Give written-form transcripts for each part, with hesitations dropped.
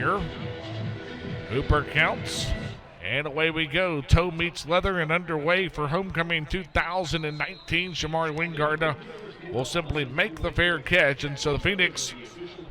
Here, Hooper counts, and away we go. Toe meets leather and underway for homecoming 2019. Shamari Wingard will simply make the fair catch, and so the Phoenix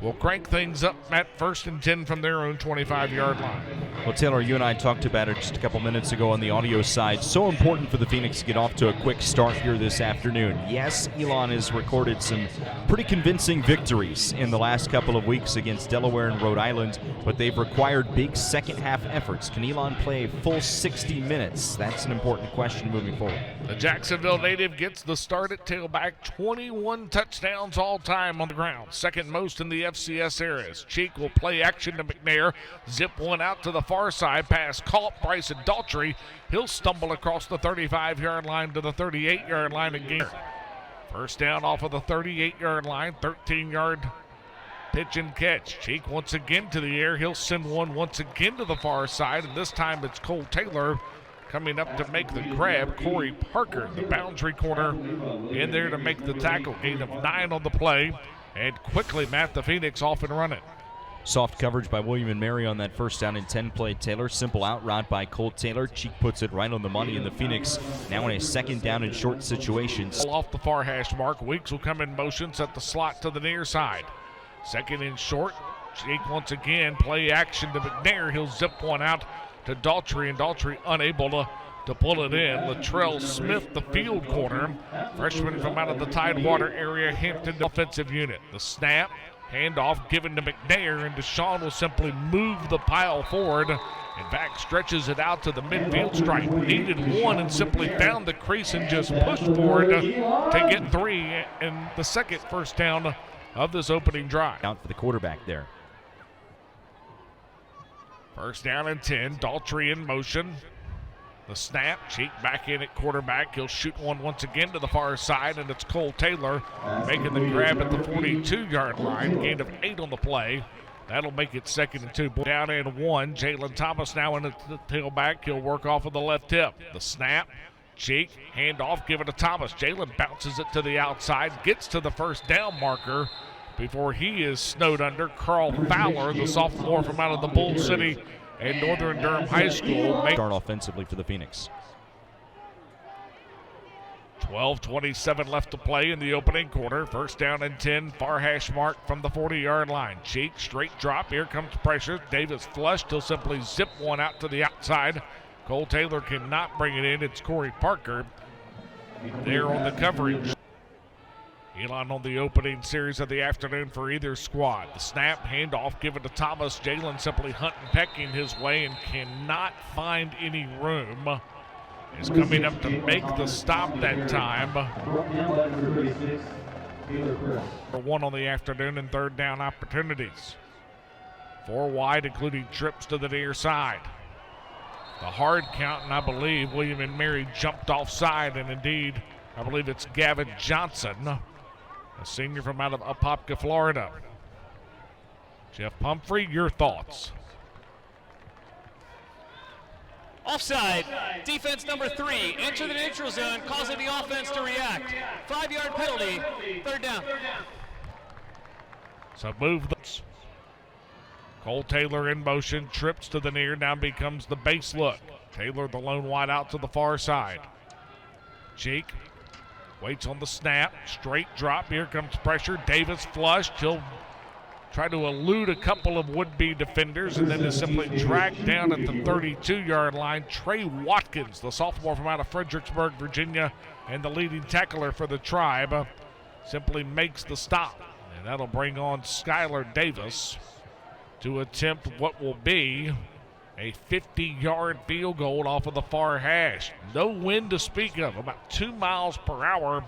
will crank things up at 1st and 10 from their own 25-yard line. Well, Taylor, you and I talked about it just a couple minutes ago on the audio side. So important for the Phoenix to get off to a quick start here this afternoon. Yes, Elon has recorded some pretty convincing victories in the last couple of weeks against Delaware and Rhode Island, but they've required big second-half efforts. Can Elon play a full 60 minutes? That's an important question moving forward. The Jacksonville native gets the start at tailback. 21 touchdowns all-time on the ground, second most in the FCS areas. Cheek will play action to McNair, zip one out to the far side, pass caught. Bryson Daltrey, he'll stumble across the 35-yard line to the 38-yard line again. First down off of the 38-yard line, 13-yard pitch and catch. Cheek once again to the air. He'll send one once again to the far side, and this time it's Cole Taylor coming up to make the grab. Corey Parker, the boundary corner, in there to make the tackle. Gain of 9 on the play, and quickly Matt the Phoenix off and running. Soft coverage by William and Mary on that first down and 10 play. Taylor, simple out route by Cole Taylor. Cheek puts it right on the money, and the Phoenix now in a second down and short situation. Off the far hash mark, Weeks will come in motion, set the slot to the near side. Second and short, Cheek once again, play action to McNair. He'll zip one out to Daltrey, and Daltrey unable to pull it in. Latrell Smith, the field corner, freshman from out of the Tidewater area, Hampton offensive unit. The snap, handoff given to McNair, and Deshaun will simply move the pile forward and back stretches it out to the midfield stripe. Needed one and simply found the crease and just pushed forward to get 3 and the second first down of this opening drive. Out for the quarterback there. First down and 10, Daltrey in motion. The snap, Cheek back in at quarterback. He'll shoot one once again to the far side, and it's Cole Taylor making the grab at the 42-yard line. Gain of 8 on the play. That'll make it 2nd and 2. Down and 1. Jalen Thomas now in the tailback. He'll work off of the left hip. The snap, Cheek, handoff, give it to Thomas. Jalen bounces it to the outside, gets to the first down marker before he is snowed under. Carl Fowler, the sophomore from out of the Bull City and Northern Durham High School. Start offensively for the Phoenix. 12:27 left to play in the opening quarter. First down and 10, far hash mark from the 40-yard line. Cheek, straight drop, here comes pressure. Davis flushed, he'll simply zip one out to the outside. Cole Taylor cannot bring it in. It's Corey Parker there on the coverage. Elon on the opening series of the afternoon for either squad. The snap, handoff, given to Thomas. Jalen simply hunting, pecking his way and cannot find any room. Is coming up to make the stop that time. For 1 on the afternoon and third down opportunities. 4 wide, including trips to the near side. The hard count, and I believe William and Mary jumped offside, and indeed, I believe it's Gavin Johnson, a senior from out of Apopka, Florida. Jeff Pumphrey, your thoughts? Offside, defense number 3, enter the neutral zone, causing the offense to react. 5-yard penalty, third down. So move this. Cole Taylor in motion, trips to the near, now becomes the base look. Taylor the lone wide out to the far side. Cheek waits on the snap, straight drop, here comes pressure. Davis flushed, he'll try to elude a couple of would-be defenders and then is simply dragged down at the 32-yard line. Trey Watkins, the sophomore from out of Fredericksburg, Virginia, and the leading tackler for the Tribe, simply makes the stop. And that'll bring on Skylar Davis to attempt what will be a 50-yard field goal off of the far hash. No wind to speak of, about 2 miles per hour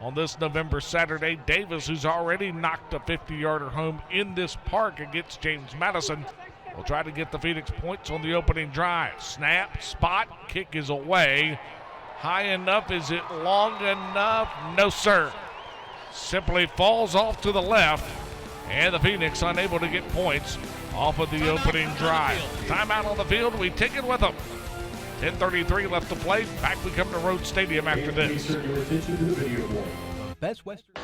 on this November Saturday. Davis, who's already knocked a 50-yarder home in this park against James Madison, will try to get the Phoenix points on the opening drive. Snap, spot, kick is away. High enough, is it long enough? No, sir. Simply falls off to the left, and the Phoenix unable to get points off of the opening drive. Timeout on the field, we take it with them. 10:33 left to play. Back we come to Rhodes Stadium after this. Best Western.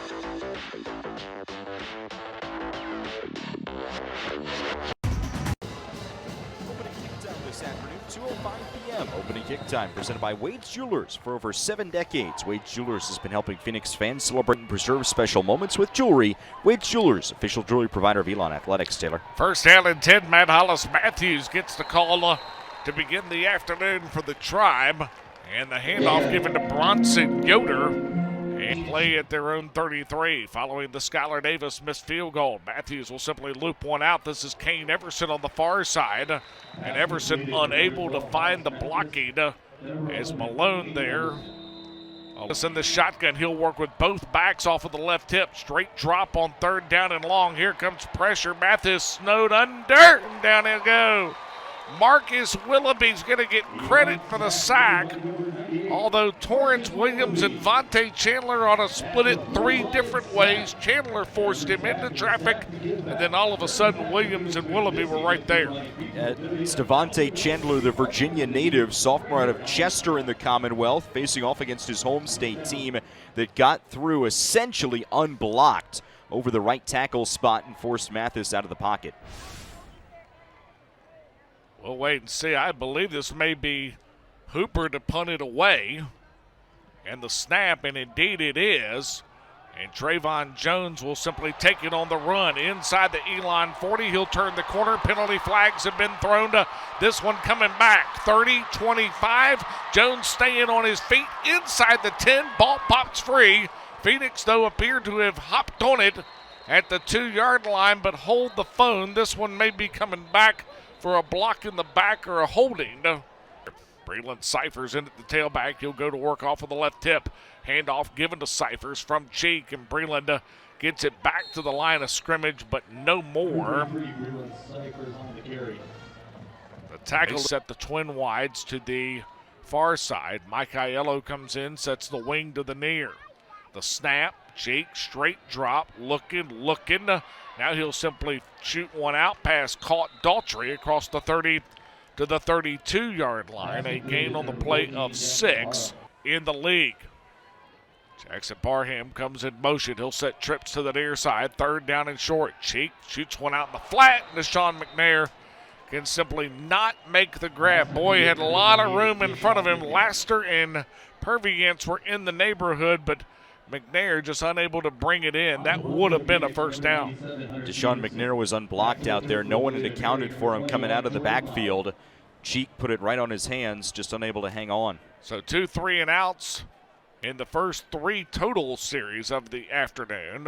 2:05 p.m. opening kick time, presented by Wade's Jewelers. For over 7 decades, Wade's Jewelers has been helping Phoenix fans celebrate and preserve special moments with jewelry. Wade's Jewelers, official jewelry provider of Elon Athletics. Taylor. First down and 10, Matt Hollis-Matthews gets the call to begin the afternoon for the Tribe. And the handoff given to Bronson Yoder. And play at their own 33 following the Skylar Davis missed field goal. Matthews will simply loop one out. This is Kane Everson on the far side. And Everson unable to find the blocking as Malone there. In the shotgun, he'll work with both backs off of the left hip. Straight drop on third down and long. Here comes pressure. Mathis snowed under, and down he'll go. Marcus Willoughby's going to get credit for the sack, although Torrance Williams and Vontae Chandler ought to split it 3 different ways. Chandler forced him into traffic, and then all of a sudden Williams and Willoughby were right there. It's Devontae Chandler, the Virginia native, sophomore out of Chester in the Commonwealth, facing off against his home state team that got through essentially unblocked over the right tackle spot and forced Mathis out of the pocket. We'll wait and see. I believe this may be Hooper to punt it away. And the snap, and indeed it is. And Trayvon Jones will simply take it on the run inside the Elon 40. He'll turn the corner. Penalty flags have been thrown to this one coming back. 30, 25. Jones staying on his feet inside the 10. Ball pops free. Phoenix, though, appeared to have hopped on it at the 2-yard line, but hold the phone. This one may be coming back for a block in the back or a holding. Breland Cyphers in at the tailback. He'll go to work off of the left hip. Handoff given to Cyphers from Cheek, and Breland gets it back to the line of scrimmage, but no more. The tackle set the twin wides to the far side. Mike Aiello comes in, sets the wing to the near. The snap, Cheek, straight drop, looking. Now he'll simply shoot one out past caught Daughtry across the 30 to the 32-yard line. A gain on the play of 6 in the league. Jackson Parham comes in motion. He'll set trips to the near side. 3rd down and short. Cheek shoots one out in the flat. And Deshaun McNair can simply not make the grab. Boy, he had a lot of room in front of him. Laster and Perviance were in the neighborhood, but McNair just unable to bring it in. That would have been a first down. Deshaun McNair was unblocked out there. No one had accounted for him coming out of the backfield. Cheek put it right on his hands, just unable to hang on. So 2 3 and outs in the first 3 total series of the afternoon.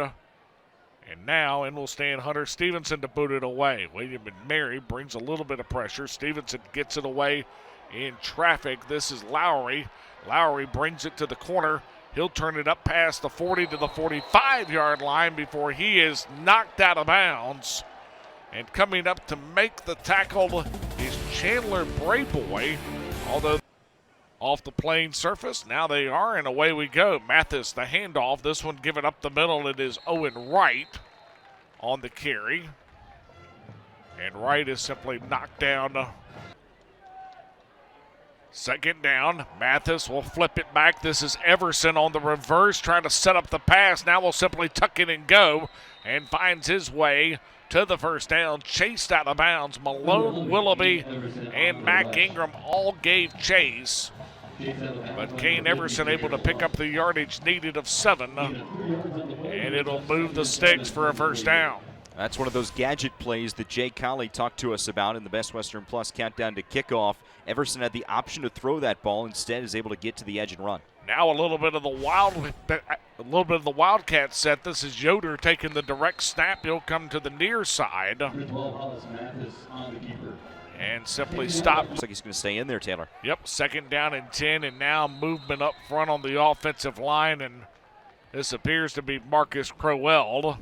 And now in will stand Hunter Stevenson to boot it away. William and Mary brings a little bit of pressure. Stevenson gets it away in traffic. This is Lowry. Lowry brings it to the corner. He'll turn it up past the 40 to the 45-yard line before he is knocked out of bounds. And coming up to make the tackle is Chandler Brayboy, although off the playing surface. Now they are, and away we go. Mathis, the handoff. This one given up the middle. It is Owen Wright on the carry. And Wright is simply knocked down. 2nd down. Mathis will flip it back. This is Everson on the reverse, trying to set up the pass. Now will simply tuck it and go, and finds his way to the first down. Chased out of bounds. Malone, Willoughby, and Mac Ingram all gave chase. But Kane Everson able to pick up the yardage needed of 7. And it'll move the sticks for a first down. That's one of those gadget plays that Jay Colley talked to us about in the Best Western Plus countdown to kickoff. Everson had the option to throw that ball, instead is able to get to the edge and run. Now a little bit of the Wildcat set. This is Yoder taking the direct snap. He'll come to the near side and simply stop. Looks like he's going to stay in there, Taylor. Yep, 2nd down and 10, and now movement up front on the offensive line, and this appears to be Marcus Crowell.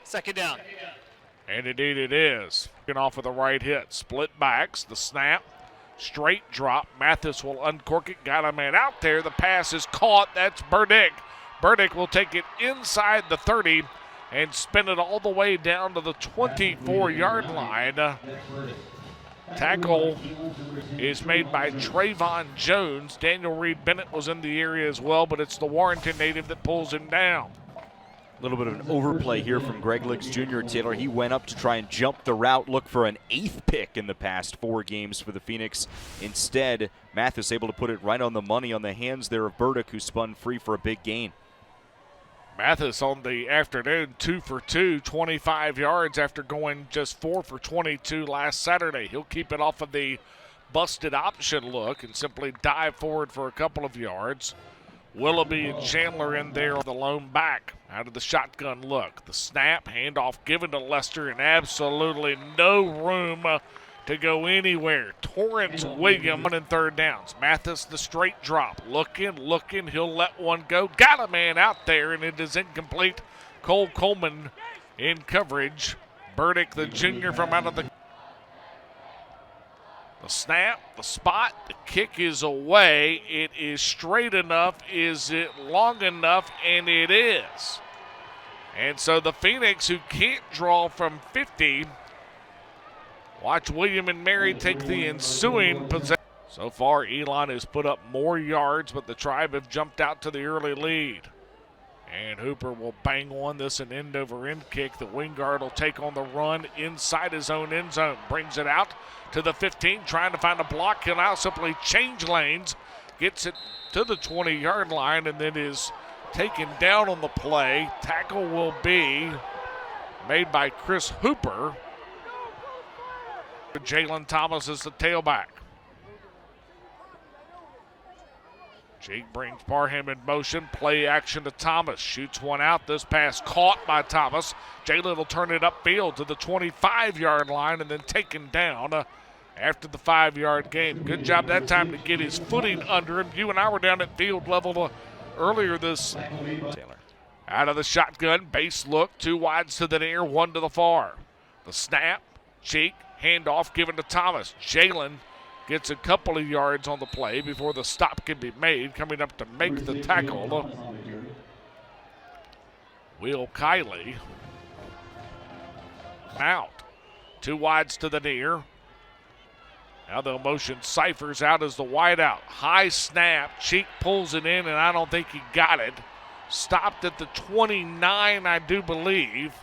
2nd down. And indeed it is. Getting off with the right hit. Split backs, the snap, straight drop. Mathis will uncork it. Got a man out there. The pass is caught. That's Burdick. Burdick will take it inside the 30 and spin it all the way down to the 24-yard line. Tackle is made by Trayvon Jones. Daniel Reed Bennett was in the area as well, but it's the Warrenton native that pulls him down. little bit of an overplay here from Greg Licks Jr. Taylor. He went up to try and jump the route, look for an 8th pick in the past 4 games for the Phoenix. Instead, Mathis able to put it right on the money on the hands there of Burdick, who spun free for a big gain. Mathis on the afternoon, 2 for 2, 25 yards after going just 4 for 22 last Saturday. He'll keep it off of the busted option look and simply dive forward for a couple of yards. Willoughby and Chandler in there on the lone back out of the shotgun look. The snap, handoff given to Lester, and absolutely no room to go anywhere. Torrance William on 3rd downs. Mathis the straight drop. Looking. He'll let one go. Got a man out there, and it is incomplete. Cole Coleman in coverage. Burdick, the junior, from out of the snap, the spot, the kick is away. It is straight enough. Is it long enough? And it is. And so the Phoenix, who can't draw from 50, watch William and Mary take the ensuing possession. So far, Elon has put up more yards, but the Tribe have jumped out to the early lead. And Hooper will bang on this, an end-over-end kick. The wing guard will take on the run inside his own end zone. Brings it out to the 15, trying to find a block. He'll now simply change lanes. Gets it to the 20-yard line, and then is taken down on the play. Tackle will be made by Chris Hooper. Jalen Thomas is the tailback. Jake brings Parham in motion. Play action to Thomas. Shoots one out. This pass caught by Thomas. Jalen will turn it upfield to the 25-yard line and then taken down after the 5-yard gain. Good job that time to get his footing under him. You and I were down at field level earlier this. Taylor out of the shotgun. Base look. 2 wides to the near, 1 to the far. The snap. Cheek. Handoff given to Thomas. Jalen gets a couple of yards on the play before the stop can be made. Coming up to make the tackle, Will Kiley. Out. 2 wides to the near. Now they'll motion Cyphers out as the wideout. High snap. Cheek pulls it in, and I don't think he got it. Stopped at the 29, I do believe.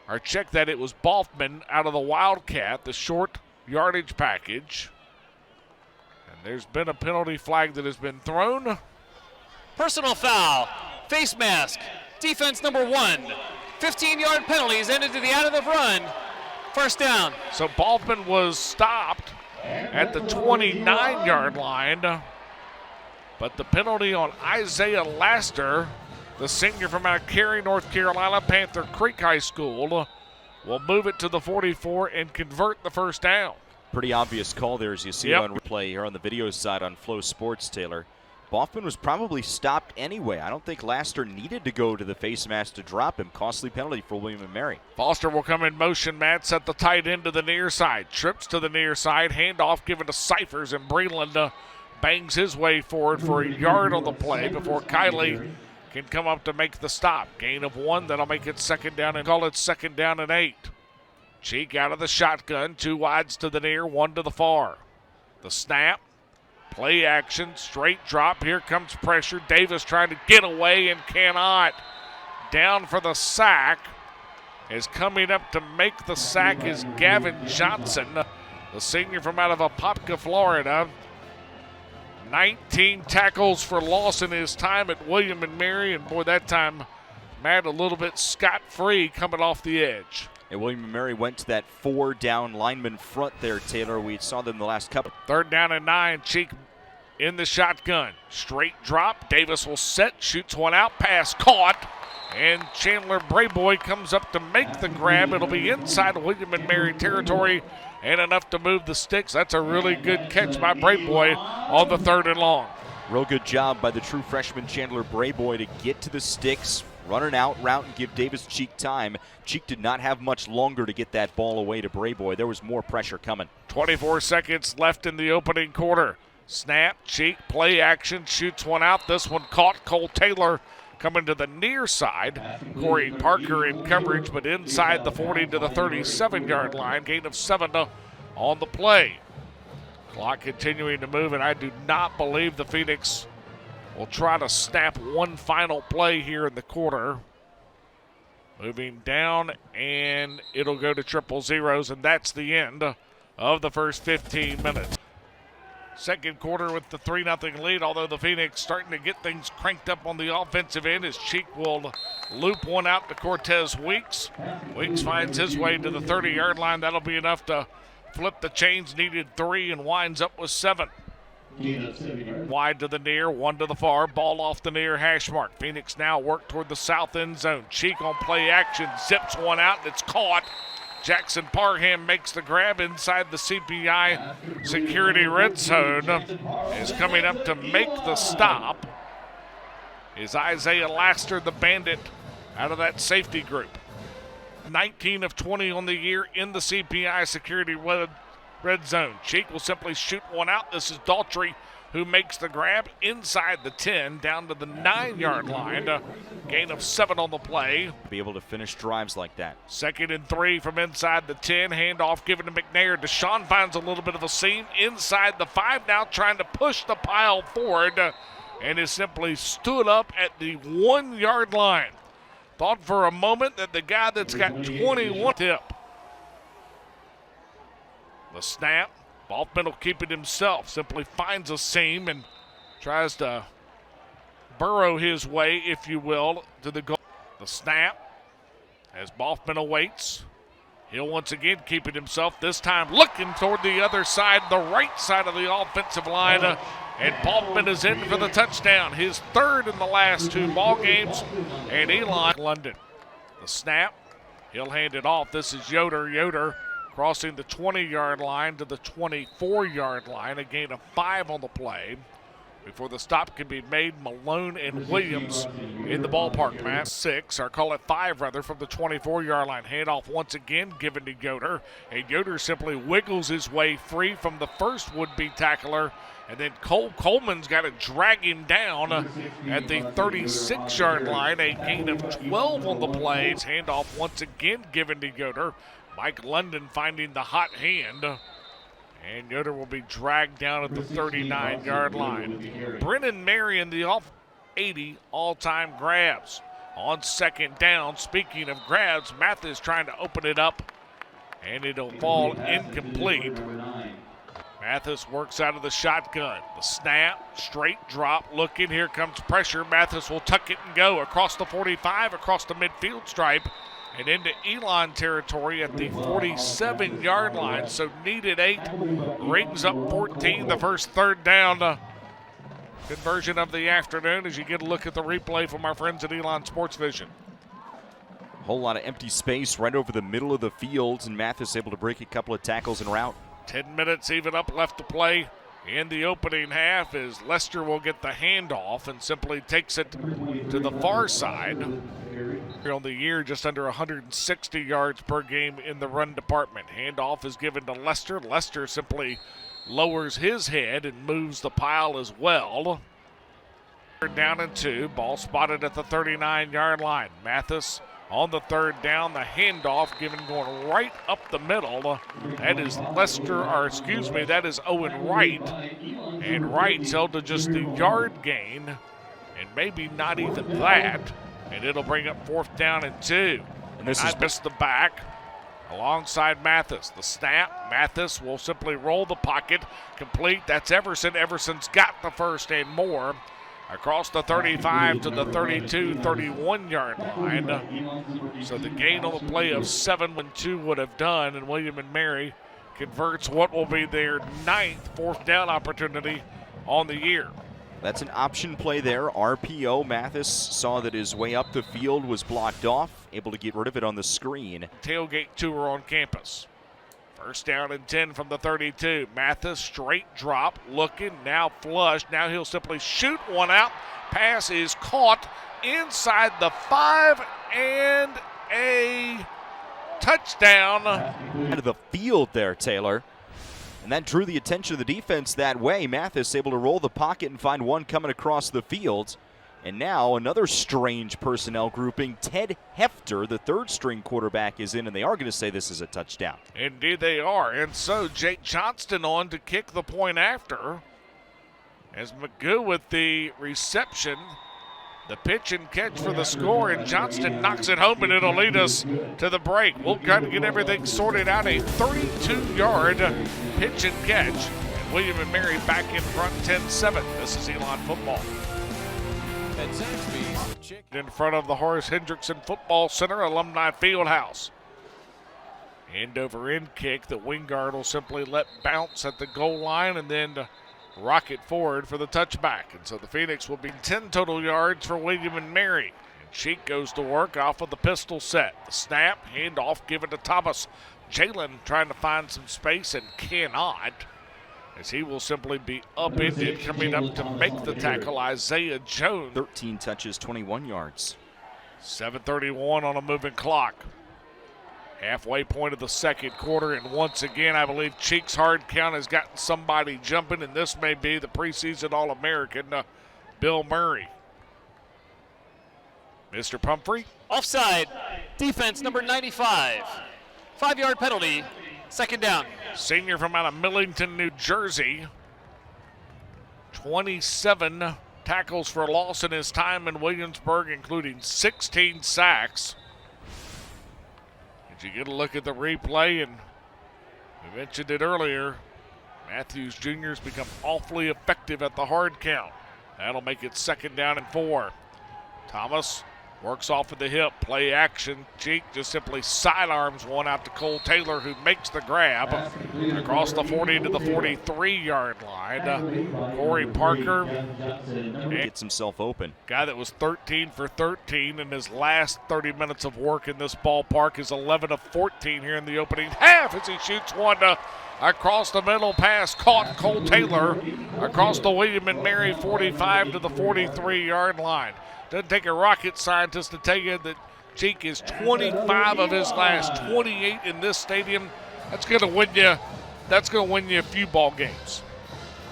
Or check that, it was Balfman out of the Wildcat, the short yardage package. And there's been a penalty flag that has been thrown. Personal foul, face mask, defense number 1. 15-yard penalties ended to the out of the run. First down. So Balfman was stopped at the 29-yard line. But the penalty on Isaiah Laster, the senior from out of Cary, North Carolina, Panther Creek High School, will move it to the 44 and convert the first down. Pretty obvious call there, as you see it on replay here on the video side on Flow Sports, Taylor. Balfman was probably stopped anyway. I don't think Laster needed to go to the face mask to drop him. Costly penalty for William and Mary. Foster will come in motion, Matt, set the tight end to the near side. Trips to the near side, handoff given to Cyphers, and Breland bangs his way forward for a yard on the play before Kiley can come up to make the stop. Gain of 1, that'll make it second down and call it 2nd down and 8. Cheek out of the shotgun, 2 wides to the near, 1 to the far. The snap, play action, straight drop. Here comes pressure. Davis trying to get away and cannot. Down for the sack. Is coming up to make the sack is Gavin Johnson, the senior from out of Apopka, Florida. 19 tackles for loss in his time at William and Mary, and boy, that time Matt a little bit scot-free coming off the edge. And William and Mary went to that 4-down lineman front there, Taylor. We saw them the last couple. 3rd down and 9. Cheek in the shotgun. Straight drop. Davis will set, shoots one out, pass caught. And Chandler Brayboy comes up to make the grab. It'll be inside William and Mary territory and enough to move the sticks. That's a really good catch by Brayboy on the 3rd and long. Real good job by the true freshman Chandler Brayboy to get to the sticks, run an out route, and give Davis Cheek time. Cheek did not have much longer to get that ball away to Brayboy. There was more pressure coming. 24 seconds left in the opening quarter. Snap, Cheek, play action, shoots one out. This one caught. Cole Taylor coming to the near side. Corey Parker in coverage, but inside the 40 to the 37-yard line. Gain of 7 on the play. Clock continuing to move, and I do not believe the Phoenix will try to snap one final play here in the quarter. Moving down, and it'll go to triple zeros, and that's the end of the first 15 minutes. Second quarter with the 3-0 lead, although the Phoenix starting to get things cranked up on the offensive end as Cheek will loop one out to Cortez Weeks. Weeks finds his way to the 30-yard line. That'll be enough to flip the chains. Needed 3 and winds up with 7. Wide to the near, 1 to the far, ball off the near hash mark. Phoenix now work toward the south end zone. Cheek on play action, zips one out, and it's caught. Jackson Parham makes the grab inside the CPI security red zone. Is coming up to make the stop is Isaiah Laster, the bandit, out of that safety group. 19 of 20 on the year in the CPI security red zone. Cheek will simply shoot one out. This is Daughtry who makes the grab inside the 10 down to the 9-yard line. Gain of 7 on the play. Be able to finish drives like that. 2nd and 3 from inside the 10. Handoff given to McNair. Deshaun finds a little bit of a seam inside the 5, now trying to push the pile forward, and is simply stood up at the 1-yard line. Thought for a moment that the guy that's got 21 tip. The snap. Balkman will keep it himself. Simply finds a seam and tries to burrow his way, if you will, to the goal. The snap as Balkman awaits. He'll once again keep it himself, this time looking toward the other side, the right side of the offensive line. And Balkman is in for the touchdown, his 3rd in the last 2 ball games. And Elon London. The snap. He'll hand it off. This is Yoder. Yoder crossing the 20-yard line to the 24-yard line. A gain of 5 on the play. Before the stop can be made, Malone and Williams in the ballpark, Matt. 6, or call it 5 rather, from the 24-yard line. Handoff once again given to Yoder. And Yoder simply wiggles his way free from the first would-be tackler. And then Cole Coleman's got to drag him down at the 36-yard line. A gain of 12 on the play. Handoff once again given to Yoder. Mike London finding the hot hand. And Yoder will be dragged down at the 39-yard line. Brennan Marion, the 80 all-time grabs. On 2nd down, speaking of grabs, Mathis trying to open it up, and it'll fall incomplete. Mathis works out of the shotgun. The snap, straight drop, looking, here comes pressure. Mathis will tuck it and go across the 45, across the midfield stripe, and into Elon territory at the 47-yard line. So needed 8, rings up 14, the first 3rd down conversion of the afternoon as you get a look at the replay from our friends at Elon Sports Vision. Whole lot of empty space right over the middle of the field, and Mathis able to break a couple of tackles en route. 10 minutes even up left to play in the opening half as Lester will get the handoff and simply takes it to the far side. On the year, just under 160 yards per game in the run department. Handoff is given to Lester. Lester simply lowers his head and moves the pile as well. 3rd down and 2. Ball spotted at the 39-yard line. Mathis on the 3rd down. The handoff given going right up the middle. That is that is Owen Wright. And Wright's held to just the yard gain, and maybe not even that. And it'll bring up 4th down and 2. And this is missed the back alongside Mathis. The snap, Mathis will simply roll the pocket, complete. That's Everson. Everson's got the first and more. Across the 35 to the 32, 31-yard line. So the gain on the play of 7 when 2 would have done, and William and Mary converts what will be their 9th 4th down opportunity on the year. That's an option play there. RPO. Mathis saw that his way up the field was blocked off, able to get rid of it on the screen. Tailgate tour on campus. 1st down and 10 from the 32. Mathis straight drop, looking, now flush. Now he'll simply shoot one out. Pass is caught inside the 5 and a touchdown. Out of the field there, Taylor. And that drew the attention of the defense that way. Mathis able to roll the pocket and find one coming across the field. And now another strange personnel grouping. Ted Hefter, the 3rd-string quarterback, is in, and they are going to say this is a touchdown. Indeed they are. And so Jake Johnston on to kick the point after. as McGoo with the reception, the pitch and catch for the score, and Johnston knocks it home, and it'll lead us to the break. We'll try to get everything sorted out. A 32-yard pitch and catch, and William and Mary back in front 10-7. This is Elon football. In front of the Horace Hendrickson Football Center Alumni Fieldhouse. End over end kick that Wingard will simply let bounce at the goal line and then rocket forward for the touchback. And so the Phoenix will be 10 total yards for William and Mary. And Cheek goes to work off of the pistol set. The snap, handoff given to Thomas. Jalen trying to find some space and cannot, as he will simply be upended. Coming up to make the tackle, Isaiah Jones. 13 touches, 21 yards. 7:31 on a moving clock. Halfway point of the second quarter, and once again, I believe Cheek's hard count has gotten somebody jumping, and this may be the preseason All-American, Bill Murray. Mr. Pumphrey. Offside. Defense number 95. 5-yard penalty. Second down. Senior from out of Millington, New Jersey. 27 tackles for loss in his time in Williamsburg, including 16 sacks. You get a look at the replay, and we mentioned it earlier, Matthews Jr. has become awfully effective at the hard count. That'll make it second down and 4. Thomas works off of the hip, play action. Cheek just simply sidearms one out to Cole Taylor, who makes the grab across the 40 to the 43-yard line. Corey Parker Gets himself open. Guy that was 13 for 13 in his last 30 minutes of work in this ballpark is 11 of 14 here in the opening half as he shoots one across the middle, pass caught Cole Taylor across the William and Mary 45 to the 43-yard line. Doesn't take a rocket scientist to tell you that Cheek is 25 of his last 28 in this stadium. That's going to win you. That's going to win you a few ball games.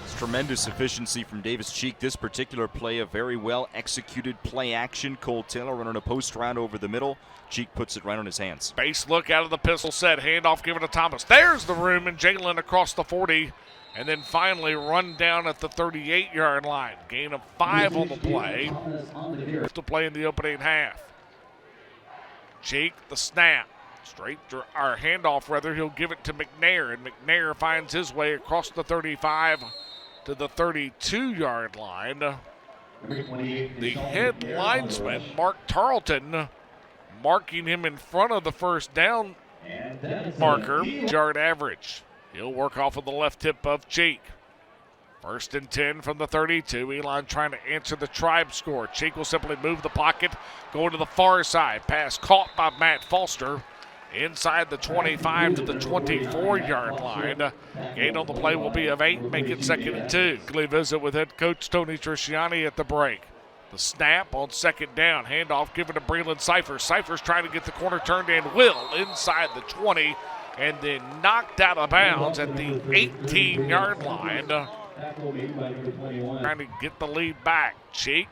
It's tremendous efficiency from Davis Cheek. This particular play, a very well executed play action. Cole Taylor running a post route over the middle. Cheek puts it right on his hands. Base look out of the pistol set. Handoff given to Thomas. There's the room, and Jalen across the 40. And then finally run down at the 38-yard line. Gain of 5 on the play. To play in the opening half. Cheek, the snap. Straight to our handoff, rather. He'll give it to McNair, and McNair finds his way across the 35 to the 32-yard line. The head linesman, Mark Tarleton, marking him in front of the first down marker. Yard average. He'll work off of the left hip of Cheek. First and 10 from the 32. Elon trying to answer the Tribe score. Cheek will simply move the pocket, going to the far side. Pass caught by Matt Foster. Inside the 25 to the 24-yard line. Gain on the play will be of 8, make it second and 2. Visit with head coach Tony Trisciani at the break. The snap on second down. Handoff given to Breland Cyphers. Cyphers trying to get the corner turned and will inside the 20. And then knocked out of bounds at the 18-yard line. Trying to get the lead back. Cheek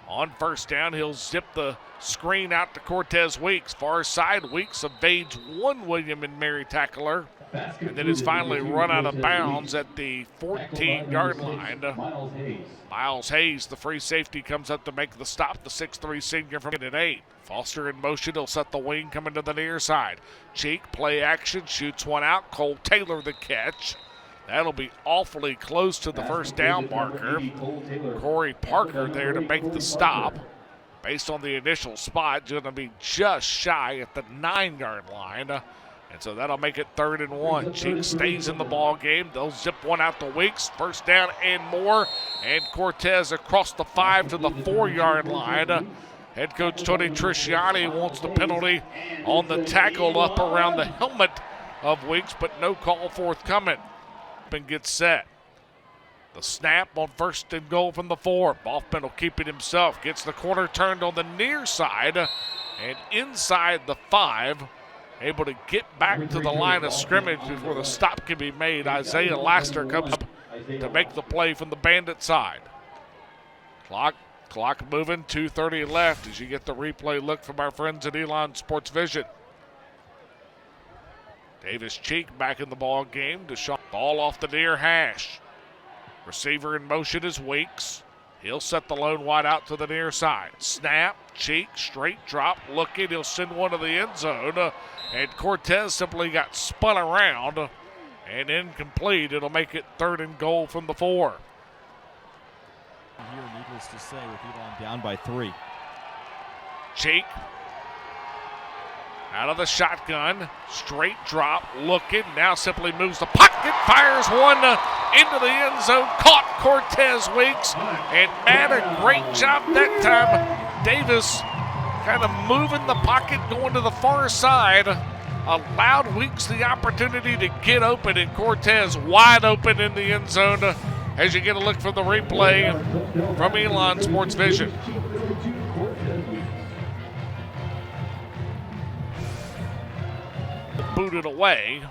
on first down. He'll zip the screen out to Cortez Weeks. Far side, Weeks evades one William and Mary tackler. And then is finally run out of bounds at the 14-yard line. Miles Hayes, the free safety, comes up to make the stop. The 6'3 senior from at 8. Foster in motion. He'll set the wing coming to the near side. Cheek, play action, shoots one out. Cole Taylor the catch. That'll be awfully close to the first down marker. Corey Parker there to make the stop. Based on the initial spot, going to be just shy at the 9-yard line. And so that'll make it 3rd and 1. Cheek stays in the ball game. They'll zip one out to Weeks. First down and more. And Cortez across the 5 to the 4-yard line. Head coach Tony Trisciani wants the penalty on the tackle up around the helmet of Weeks, but no call forthcoming. And gets set. The snap on first and goal from the 4. Boffman will keep it himself. Gets the corner turned on the near side and inside the 5. Able to get back to the line of scrimmage before the stop can be made. Isaiah Laster comes up to make the play from the Bandit side. Clock moving, 2:30 left as you get the replay look from our friends at Elon Sports Vision. Davis Cheek back in the ball game. Deshaun ball off the near hash. Receiver in motion is Weeks. He'll set the lone wide out to the near side. Snap, cheek, straight drop, looking. He'll send one to the end zone. And Cortez simply got spun around and incomplete. It'll make it 3rd and goal from the 4. Here, needless to say, with Elon down by 3. Cheek. Out of the shotgun, straight drop, looking, now simply moves the pocket, fires one into the end zone, caught Cortez Weeks, and Matt, a great job that time. Davis kind of moving the pocket, going to the far side, allowed Weeks the opportunity to get open, and Cortez wide open in the end zone as you get a look from the replay from Elon Sports Vision. Booted away,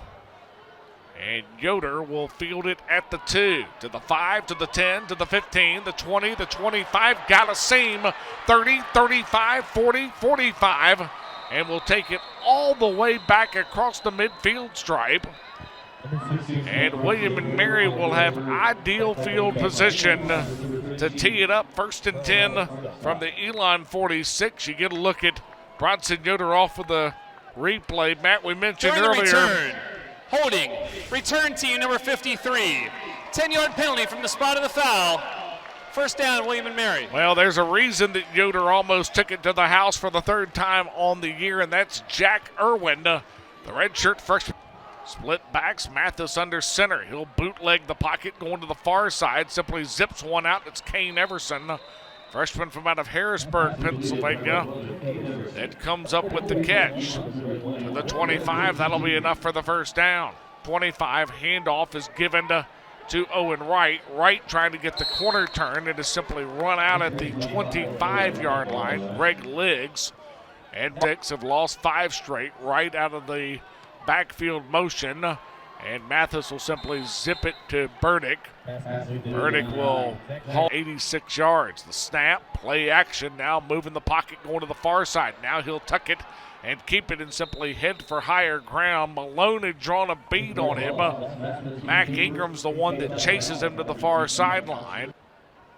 and Yoder will field it at the 2, to the 5, to the 10, to the 15, the 20, the 25, got a seam, 30, 35, 40, 45, and will take it all the way back across the midfield stripe. And William and Mary will have ideal field position to tee it up, 1st and 10 from the Elon 46. You get a look at Bronson Yoder off of the replay. Matt, we mentioned earlier. Return. Holding. Return team number 53. 10-yard penalty from the spot of the foul. 1st down, William and Mary. Well, there's a reason that Yoder almost took it to the house for the 3rd time on the year, and that's Jack Irwin, the redshirt freshman. Split backs, Mathis under center. He'll bootleg the pocket going to the far side. Simply zips one out. It's Kane Everson, freshman from out of Harrisburg, Pennsylvania, that comes up with the catch. To the 25, that'll be enough for the 1st down. 25, handoff is given to Owen Wright. Wright trying to get the corner turn. It is simply run out at the 25-yard line. Greg Liggs and Dix have lost 5 straight right out of the backfield motion, and Mathis will simply zip it to Burdick. Burdick will haul 86 yards. The snap, play action, now moving the pocket going to the far side. Now he'll tuck it and keep it and simply head for higher ground. Malone had drawn a bead on him. Mac Ingram's the one that chases him to the far sideline.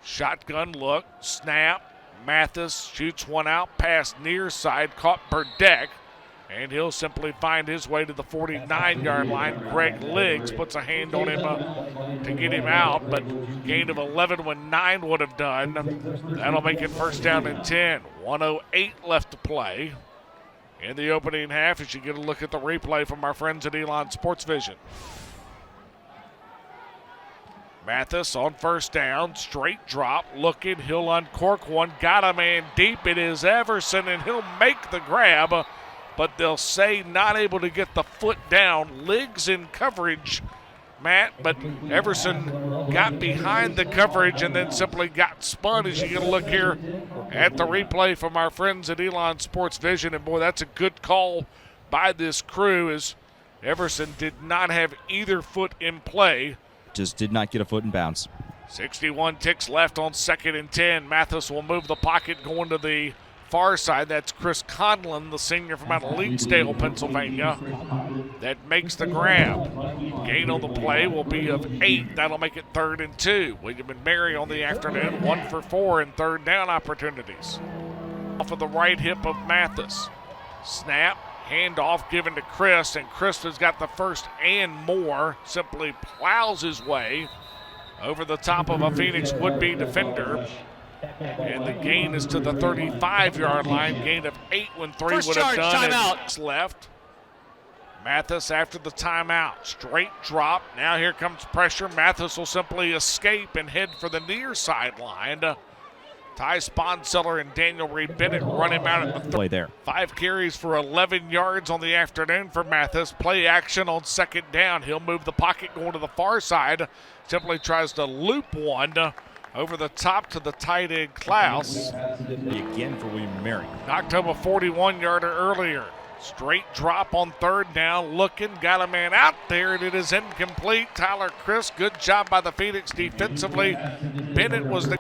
Shotgun look, snap, Mathis shoots one out past near side, caught Burdick. And he'll simply find his way to the 49-yard line. Greg Liggs puts a hand on him to get him out, but gain of 11 when 9 would have done. That'll make it 1st down and 10. 1:08 left to play in the opening half as you get a look at the replay from our friends at Elon Sports Vision. Mathis on 1st down, straight drop, looking, he'll uncork one, got a man deep, it is Everson, and he'll make the grab, but they'll say not able to get the foot down. Liggs in coverage, Matt, but Everson got behind the coverage and then simply got spun as you get a look here at the replay from our friends at Elon Sports Vision. And boy, that's a good call by this crew as Everson did not have either foot in play. Just did not get a foot in bounds. 61 ticks left on 2nd and 10. Mathis will move the pocket going to the far side. That's Chris Conlon, the senior from out of Leedsdale, Pennsylvania, that makes the grab. Gain on the play will be of 8. That'll make it 3rd and 2. William and Mary on the afternoon, 1 for 4 in 3rd down opportunities. Off of the right hip of Mathis. Snap, handoff given to Chris, and Chris has got the first and more. Simply plows his way over the top of a Phoenix would-be defender. And the gain is to the 35-yard line. Gain of 8 when 3 would have done. Timeout left. Mathis after the timeout. Straight drop. Now here comes pressure. Mathis will simply escape and head for the near sideline. Ty Sponseller and Daniel Reed Bennett run him out at the play there. 5 carries for 11 yards on the afternoon for Mathis. Play action on 2nd down. He'll move the pocket going to the far side. Simply tries to loop one over the top to the tight end Klaus. Again for William and Mary. Knocked home a 41-yarder earlier. Straight drop on 3rd down, looking, got a man out there, and it is incomplete. Tyler Chris, good job by the Phoenix defensively. Bennett was the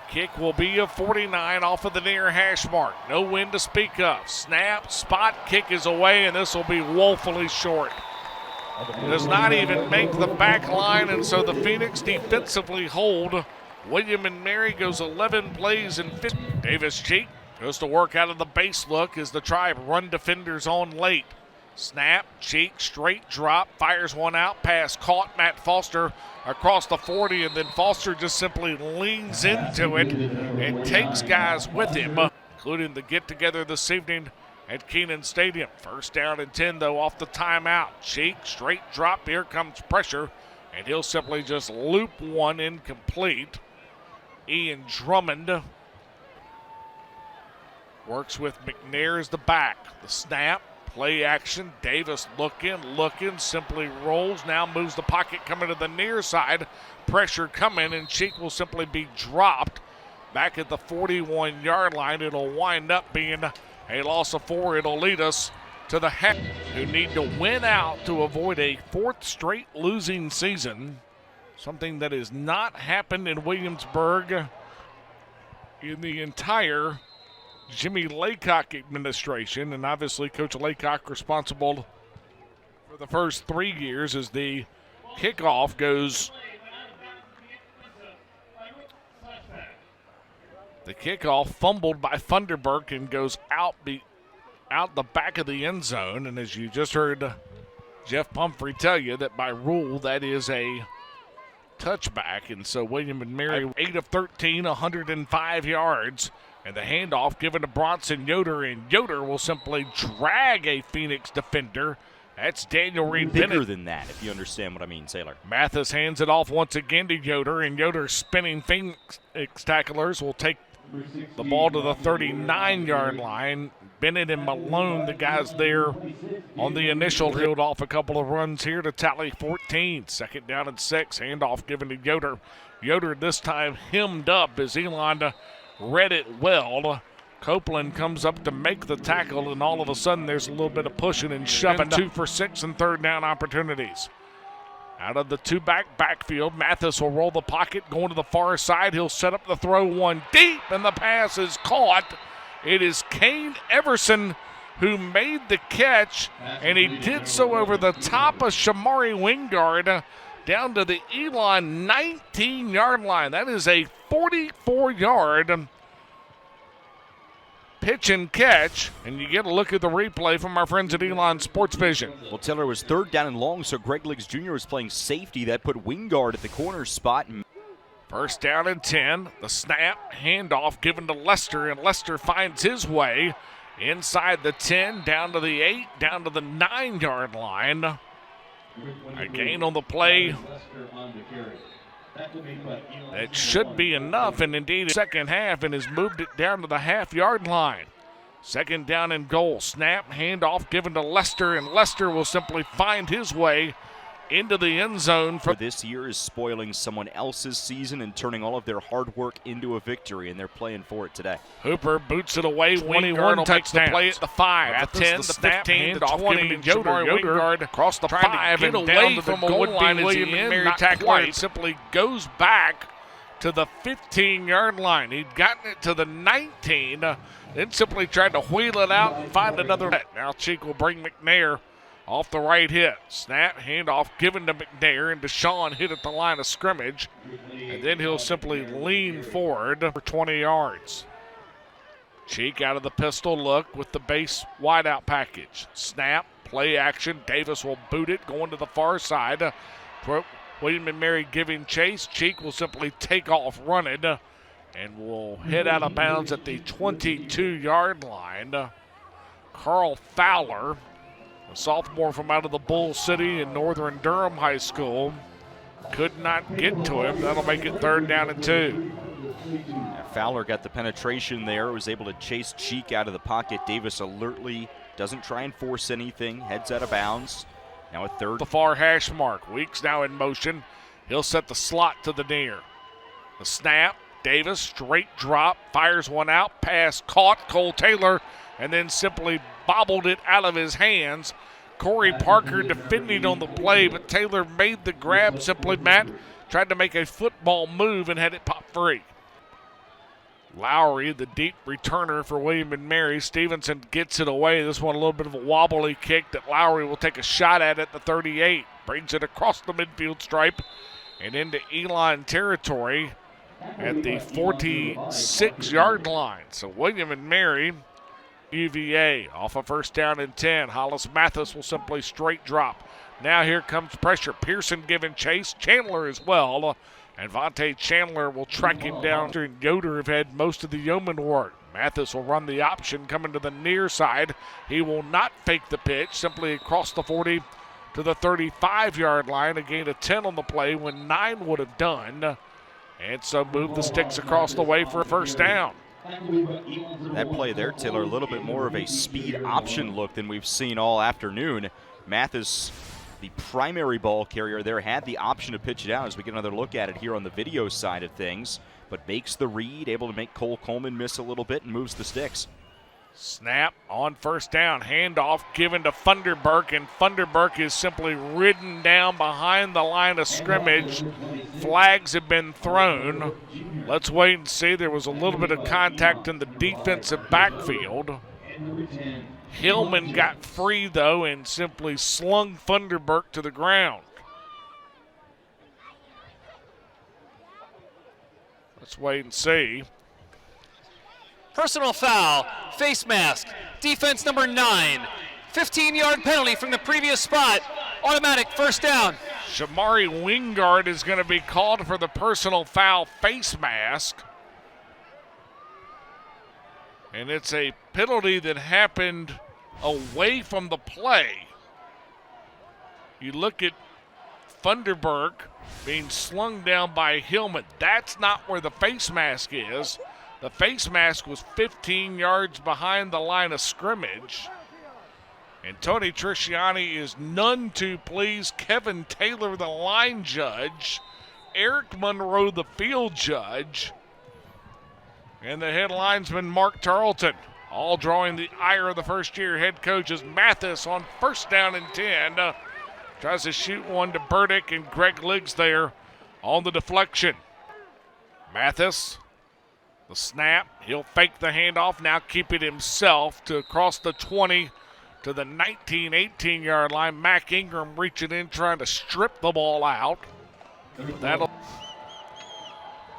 kick will be a 49 off of the near hash mark. No wind to speak of. Snap, spot, kick is away, and this will be woefully short. does not even make the back line, and so the Phoenix defensively hold. William and Mary goes 11 plays and 50. Davis Cheek goes to work out of the base look as the Tribe run defenders on late. Snap, Cheek, straight drop, fires one out, pass caught, Matt Foster across the 40, and then Foster just simply leans into it and takes guys with him, including the get-together this evening at Kenan Stadium. First down and 10, though, off the timeout. Cheek, straight drop, here comes pressure, and he'll simply just loop one incomplete. Ian Drummond works with McNair as the back. The snap. Play action, Davis looking, simply rolls, now moves the pocket coming to the near side. Pressure coming, and Cheek will simply be dropped back at the 41-yard line. It'll wind up being a loss of 4. It'll lead us to the half, who need to win out to avoid a 4th straight losing season, something that has not happened in Williamsburg in the entire Jimmy Laycock administration, and obviously Coach Laycock responsible for the first 3 years as the kickoff goes. The kickoff fumbled by Funderburk and goes out the back of the end zone, and as you just heard Jeff Pumphrey tell you, that by rule that is a touchback, and so William and Mary 8 of 13, 105 yards. And the handoff given to Bronson Yoder, and Yoder will simply drag a Phoenix defender. That's Daniel Reed Bennett. Bigger than that, if you understand what I mean, Sailor. Mathis hands it off once again to Yoder, and Yoder spinning Phoenix tacklers will take the ball to the 39-yard line. Bennett and Malone, the guys there on the initial, reeled off a couple of runs here to tally 14. Second down and 6, handoff given to Yoder. Yoder this time hemmed up as Elon read it well. Copeland comes up to make the tackle, and all of a sudden there's a little bit of pushing and shoving. 2 for 6 and third down opportunities. Out of the backfield, Mathis will roll the pocket, going to the far side. He'll set up the throw, one deep, and the pass is caught. It is Kane Everson who made the catch, and he did so over the top of Shamari Wingard down to the Elon 19-yard line. That is a 44-yard pitch and catch, and you get a look at the replay from our friends at Elon Sports Vision. Well, Taylor, was third down and long, so Greg Liggs Jr. was playing safety. That put Wingard at the corner spot. First down and 10. The snap, handoff given to Lester, and Lester finds his way inside the 10, down to the 8, down to the 9-yard line. A gain on the play. That should be enough, and indeed second half, and has moved it down to the half-yard line. Second down and goal. Snap, handoff given to Lester, and Lester will simply find his way into the end zone. For this year is spoiling someone else's season and turning all of their hard work into a victory, and they're playing for it today. Hooper boots it away. 21 touchdowns. Play at the 5, the 10, the 15, the 20. Yoder across the 5 and down to the goal line. William and Mary tackler simply goes back to the 15-yard line. He'd gotten it to the 19, then simply tried to wheel it out and find another net. Now Cheek will bring McNair off the right hit. Snap, handoff given to McNair, and Deshaun hit at the line of scrimmage. And then he'll simply lean forward for 20 yards. Cheek out of the pistol look with the base wideout package. Snap, play action. Davis will boot it, going to the far side. William and Mary giving chase. Cheek will simply take off running and will head out of bounds at the 22-yard line. Carl Fowler, a sophomore from out of the Bull City in Northern Durham High School, could not get to him. That'll make it third down and 2. Fowler got the penetration there, was able to chase Cheek out of the pocket. Davis alertly doesn't try and force anything, heads out of bounds. Now a third. The far hash mark. Weeks now in motion. He'll set the slot to the near. The snap. Davis, straight drop, fires one out. Pass caught. Cole Taylor, and then simply bobbled it out of his hands. Corey Parker defending on the play, but Taylor made the grab. Simply, Matt tried to make a football move and had it pop free. Lowry, the deep returner for William and Mary. Stevenson gets it away. This one a little bit of a wobbly kick that Lowry will take a shot at the 38. Brings it across the midfield stripe and into Elon territory at the 46-yard line. So William and Mary, UVA, off a first down and 10. Hollis Mathis will simply straight drop. Now here comes pressure. Pearson giving chase. Chandler as well. And Vontae Chandler will track him down. And Yoder have had most of the yeoman work. Mathis will run the option coming to the near side. He will not fake the pitch. Simply across the 40 to the 35-yard line. A gain of 10 on the play when 9 would have done. And so move the sticks across the way for a first down. That play there, Taylor, a little bit more of a speed option look than we've seen all afternoon. Mathis, the primary ball carrier there, had the option to pitch it out as we get another look at it here on the video side of things, but makes the read, able to make Cole Coleman miss a little bit and moves the sticks. Snap on first down, handoff given to Funderburk, and Funderburk is simply ridden down behind the line of scrimmage. Flags have been thrown. Let's wait and see. There was a little bit of contact in the defensive backfield. Hillman got free, though, and simply slung Funderburk to the ground. Let's wait and see. Personal foul, face mask, defense number 9. 15-yard penalty from the previous spot. Automatic first down. Shamari Wingard is going to be called for the personal foul face mask. And it's a penalty that happened away from the play. You look at Funderburk being slung down by Hillman. That's not where the face mask is. The face mask was 15 yards behind the line of scrimmage. And Tony Trisciani is none too pleased. Kevin Taylor, the line judge. Eric Monroe, the field judge. And the head linesman, Mark Tarleton. All drawing the ire of the first-year head coaches. Mathis on first down and 10. Tries to shoot one to Burdick, and Greg Liggs there on the deflection. Mathis, the snap. He'll fake the handoff, now keep it himself to across the 20 to the 19, 18-yard line. Mac Ingram reaching in, trying to strip the ball out.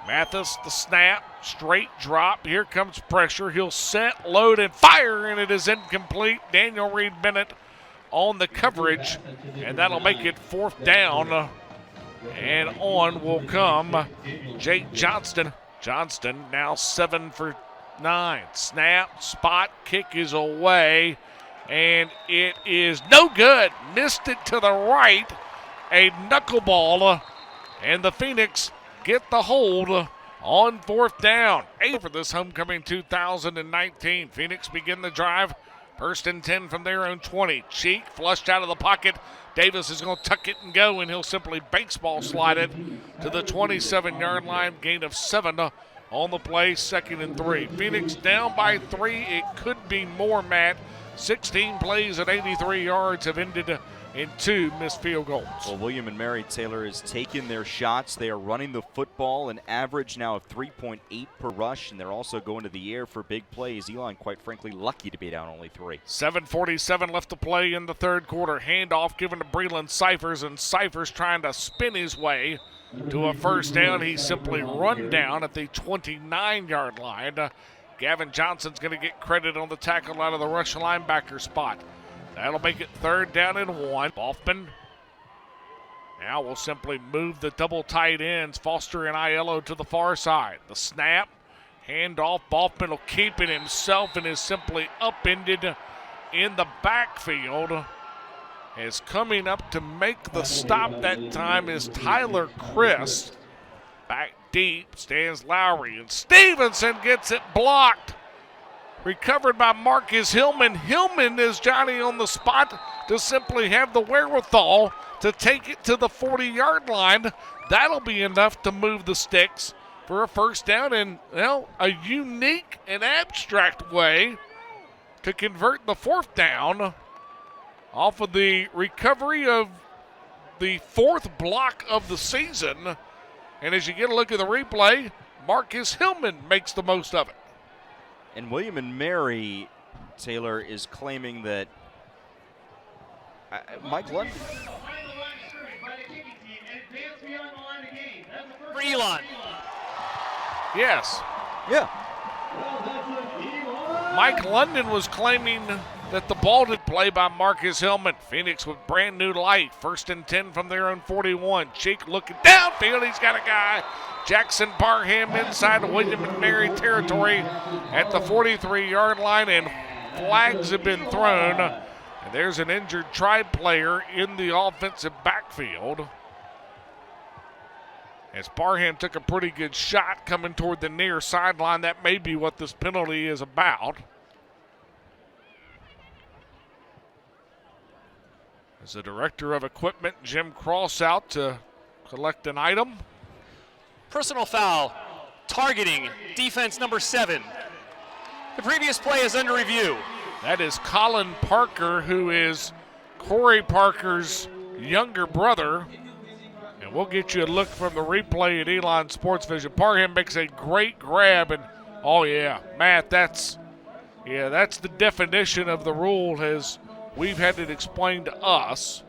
Mathis, the snap, straight drop. Here comes pressure. He'll set, load, and fire, and it is incomplete. Daniel Reed Bennett on the coverage, and that'll make it fourth down. And on will come Jake Johnston. Johnston now 7 for 9. Snap, spot, kick is away, and it is no good. Missed it to the right. A knuckleball, and the Phoenix get the hold on fourth down. 8 for this homecoming 2019. Phoenix begin the drive. First and 10 from their own 20. Cheek flushed out of the pocket. Davis is going to tuck it and go, and he'll simply baseball slide it to the 27-yard line. Gain of 7 on the play, 2nd and 3. Phoenix down by 3. It could be more, Matt. 16 plays at 83 yards have ended in 2 missed field goals. Well, William and Mary, Taylor, has taken their shots. They are running the football, an average now of 3.8 per rush, and they're also going to the air for big plays. Elon, quite frankly, lucky to be down only 3. 7:47 left to play in the third quarter. Handoff given to Breland Cyphers, and Cyphers trying to spin his way to a first down. He's simply run down at the 29-yard line. Gavin Johnson's going to get credit on the tackle out of the rush linebacker spot. That'll make it 3rd down and 1. Boffman now will simply move the double tight ends, Foster and Aiello, to the far side. The snap, handoff. Boffman will keep it himself and is simply upended in the backfield. As coming up to make the stop that time is Tyler Christ. Back deep stands Lowry, and Stevenson gets it blocked. Recovered by Marcus Hillman. Hillman is Johnny on the spot to simply have the wherewithal to take it to the 40-yard line. That'll be enough to move the sticks for a first down in, well, a unique and abstract way to convert the fourth down off of the recovery of the 4th block of the season. And as you get a look at the replay, Marcus Hillman makes the most of it. And William and Mary, Taylor, is claiming that Mike London. For Elon. Yes. Yeah. Mike London was claiming that the ball did play by Marcus Hillman. Phoenix with brand new light. 1st and 10 from their own 41. Cheek looking downfield. He's got a guy. Jackson Parham inside of William and Mary territory at the 43-yard line, and flags have been thrown. And there's an injured Tribe player in the offensive backfield, as Parham took a pretty good shot coming toward the near sideline. That may be what this penalty is about. As the director of equipment, Jim Cross, out to collect an item. Personal foul, targeting defense number 7. The previous play is under review. That is Colin Parker, who is Corey Parker's younger brother. And we'll get you a look from the replay at Elon Sports Vision. Parham makes a great grab, and oh yeah, Matt, that's the definition of the rule as we've had it explained to us.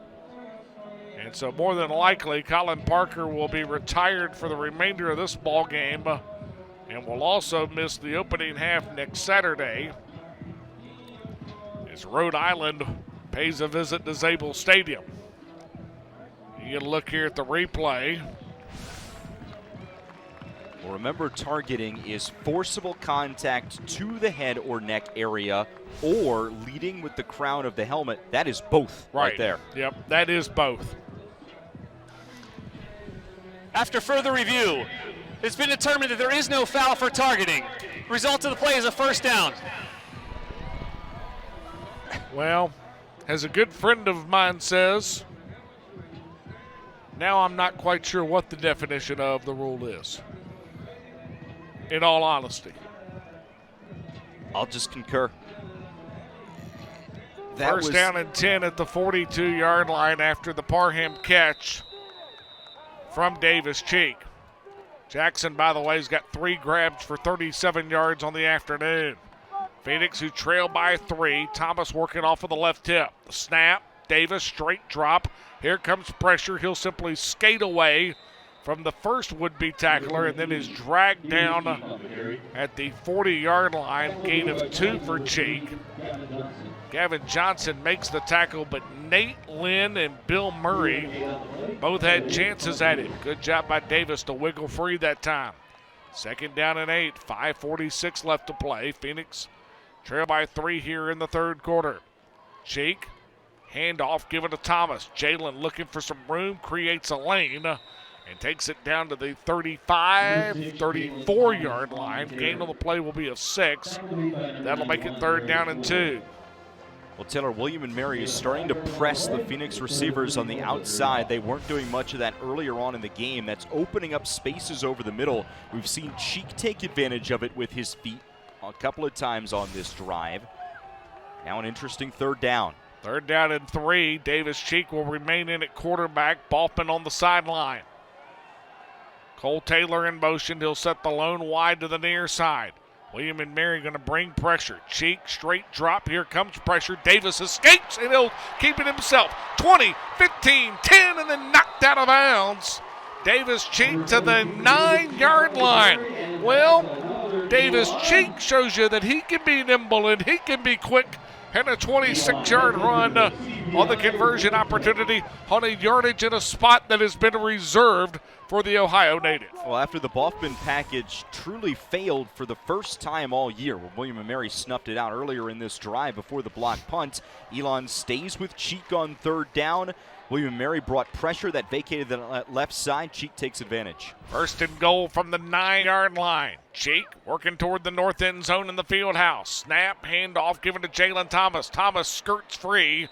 And so more than likely, Colin Parker will be retired for the remainder of this ball game, and will also miss the opening half next Saturday, as Rhode Island pays a visit to Zabel Stadium. You get a look here at the replay. Well, remember, targeting is forcible contact to the head or neck area, or leading with the crown of the helmet. That is both right there. Yep, that is both. After further review, it's been determined that there is no foul for targeting. Result of the play is a first down. Well, as a good friend of mine says, now I'm not quite sure what the definition of the rule is, in all honesty. I'll just concur. First down and 10 at the 42-yard line after the Parham catch from Davis Cheek. Jackson, by the way, has got 3 grabs for 37 yards on the afternoon. Phoenix, who trailed by 3. Thomas working off of the left hip. The snap, Davis, straight drop. Here comes pressure. He'll simply skate away from the first would-be tackler and then is dragged down at the 40-yard line. Gain of 2 for Cheek. Gavin Johnson makes the tackle, but Nate Lynn and Bill Murray both had chances at him. Good job by Davis to wiggle free that time. 2nd down and 8, 5:46 left to play. Phoenix trail by 3 here in the 3rd quarter. Cheek, handoff given to Thomas. Jalen looking for some room, creates a lane, and takes it down to the 35, 34-yard line. Gain on the play will be of 6. That'll make it 3rd down and 2. Well, Taylor, William and Mary is starting to press the Phoenix receivers on the outside. They weren't doing much of that earlier on in the game. That's opening up spaces over the middle. We've seen Cheek take advantage of it with his feet a couple of times on this drive. Now an interesting 3rd down. 3rd down and 3. Davis Cheek will remain in at quarterback. Balpin on the sideline. Cole Taylor in motion. He'll set the lone wide to the near side. William and Mary going to bring pressure. Cheek, straight drop. Here comes pressure. Davis escapes, and he'll keep it himself. 20, 15, 10, and then knocked out of bounds. Davis Cheek to the 9-yard line. Well, Davis Cheek shows you that he can be nimble and he can be quick. And a 26-yard run on the conversion opportunity on a yardage in a spot that has been reserved for the Ohio native. Well, after the Balpin package truly failed for the first time all year, when William and Mary snuffed it out earlier in this drive before the block punt, Elon stays with Cheek on 3rd down. William and Mary brought pressure that vacated the left side. Cheek takes advantage. 1st and goal from the 9-yard line. Cheek working toward the north end zone in the field house. Snap, handoff given to Jalen Thomas. Thomas skirts free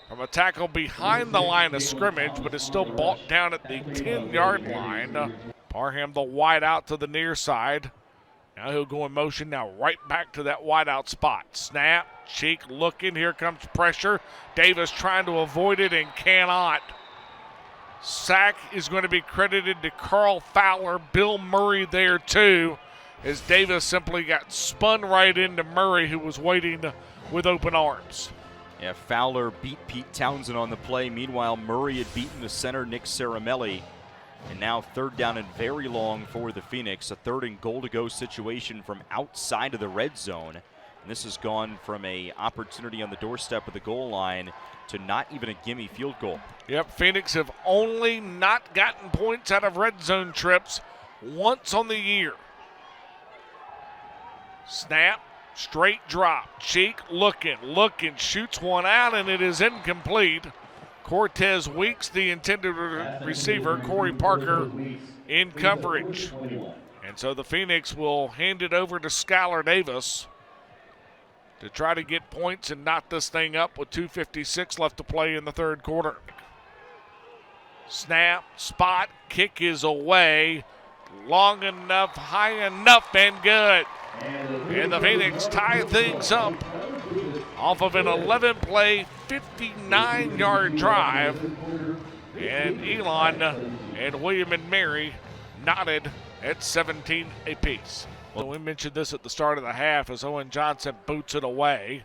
from a tackle behind the line of scrimmage, but is still brought down at the 10-yard line. Parham the wide out to the near side. Now he'll go in motion now right back to that wide out spot. Snap, Cheek looking, here comes pressure. Davis trying to avoid it and cannot. Sack is going to be credited to Carl Fowler. Bill Murray there too, as Davis simply got spun right into Murray, who was waiting with open arms. Yeah, Fowler beat Pete Townsend on the play. Meanwhile, Murray had beaten the center, Nick Caramelli. And now third down and very long for the Phoenix. A third and goal to go situation from outside of the red zone. And this has gone from a opportunity on the doorstep of the goal line to not even a gimme field goal. Yep, Phoenix have only not gotten points out of red zone trips once on the year. Snap, straight drop. Cheek looking, shoots one out, and it is incomplete. Cortez Weeks, the intended receiver, Corey Parker, in coverage. And so the Phoenix will hand it over to Skylar Davis to try to get points and knot this thing up with 2:56 left to play in the third quarter. Snap, spot, kick is away. Long enough, high enough, and good. And the Phoenix tie things up off of an 11-play, 59-yard drive. And Elon and William and Mary knotted at 17 apiece. Well, we mentioned this at the start of the half as Owen Johnson boots it away.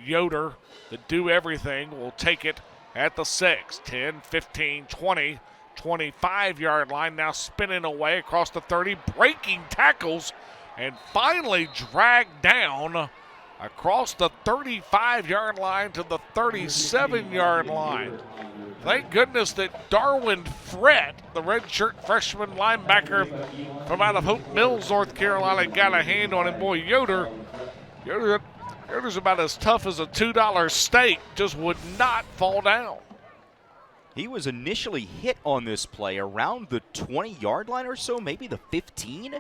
Yoder, the do-everything, will take it at the 6, 10, 15, 20, 25-yard line. Now spinning away across the 30, breaking tackles, and finally dragged down across the 35-yard line to the 37-yard line. Thank goodness that Darwin Frett, the redshirt freshman linebacker from out of Hope Mills, North Carolina, got a hand on him. Boy, Yoder's about as tough as a $2 steak, just would not fall down. He was initially hit on this play around the 20-yard line or so, maybe the 15,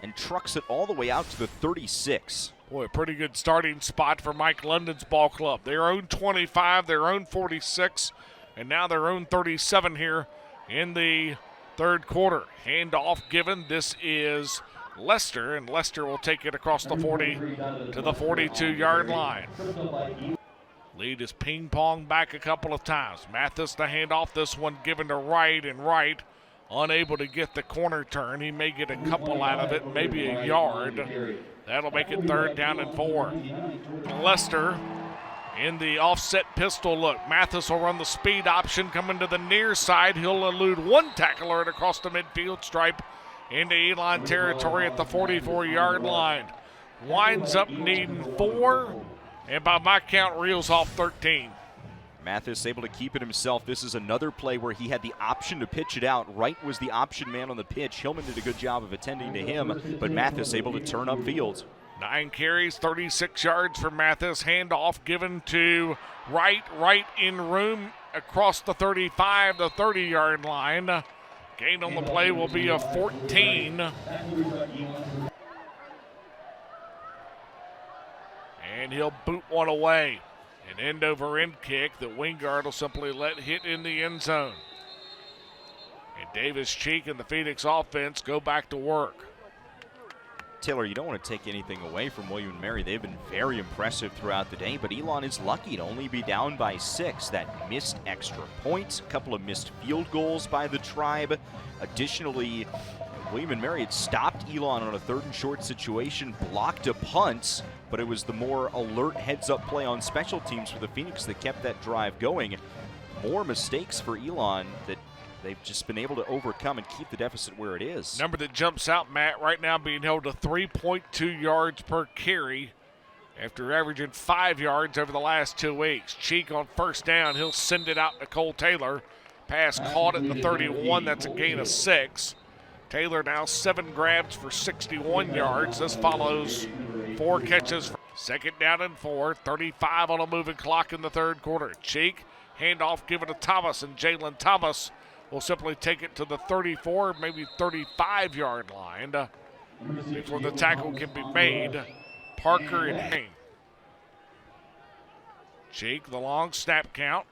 and trucks it all the way out to the 36. Boy, a pretty good starting spot for Mike London's ball club. Their own 25, their own 46, and now their own 37 here in the third quarter. Handoff given. This is Lester, and Lester will take it across the 40 to the 42-yard line. Lead is ping-pong back a couple of times. Mathis the handoff. This one given to Wright, and Wright unable to get the corner turn. He may get a couple out of it, maybe a yard. That'll make it third down and 4. Lester in the offset pistol look. Mathis will run the speed option coming to the near side. He'll elude one tackler across the midfield stripe into Elon territory at the 44-yard line. Winds up needing 4, and by my count reels off 13. Mathis able to keep it himself. This is another play where he had the option to pitch it out. Wright was the option man on the pitch. Hillman did a good job of attending to him, but Mathis able to turn upfield. 9 carries, 36 yards for Mathis. Handoff given to Wright. Wright in room across the 35 to 30-yard line. Gain on the play will be a 14. And he'll boot one away. An end-over-end kick that Wingard will simply let hit in the end zone. And Davis Cheek and the Phoenix offense go back to work. Taylor, you don't want to take anything away from William and Mary. They've been very impressive throughout the day, but Elon is lucky to only be down by 6. That missed extra points, a couple of missed field goals by the Tribe. Additionally, William and Mary had stopped Elon on a 3rd and short situation, blocked a punt, but it was the more alert heads-up play on special teams for the Phoenix that kept that drive going. More mistakes for Elon that they've just been able to overcome and keep the deficit where it is. Number that jumps out, Matt, right now being held to 3.2 yards per carry after averaging 5 yards over the last 2 weeks. Cheek on first down, he'll send it out to Cole Taylor. Pass caught at the 31, that's a gain of 6. Taylor now 7 grabs for 61 yards. This follows 4 catches. 2nd down and 4, 35 on a moving clock in the third quarter. Cheek, handoff given to Thomas, and Jalen Thomas will simply take it to the 34, maybe 35-yard line before the tackle can be made. Parker and Hain. Cheek, the long snap count.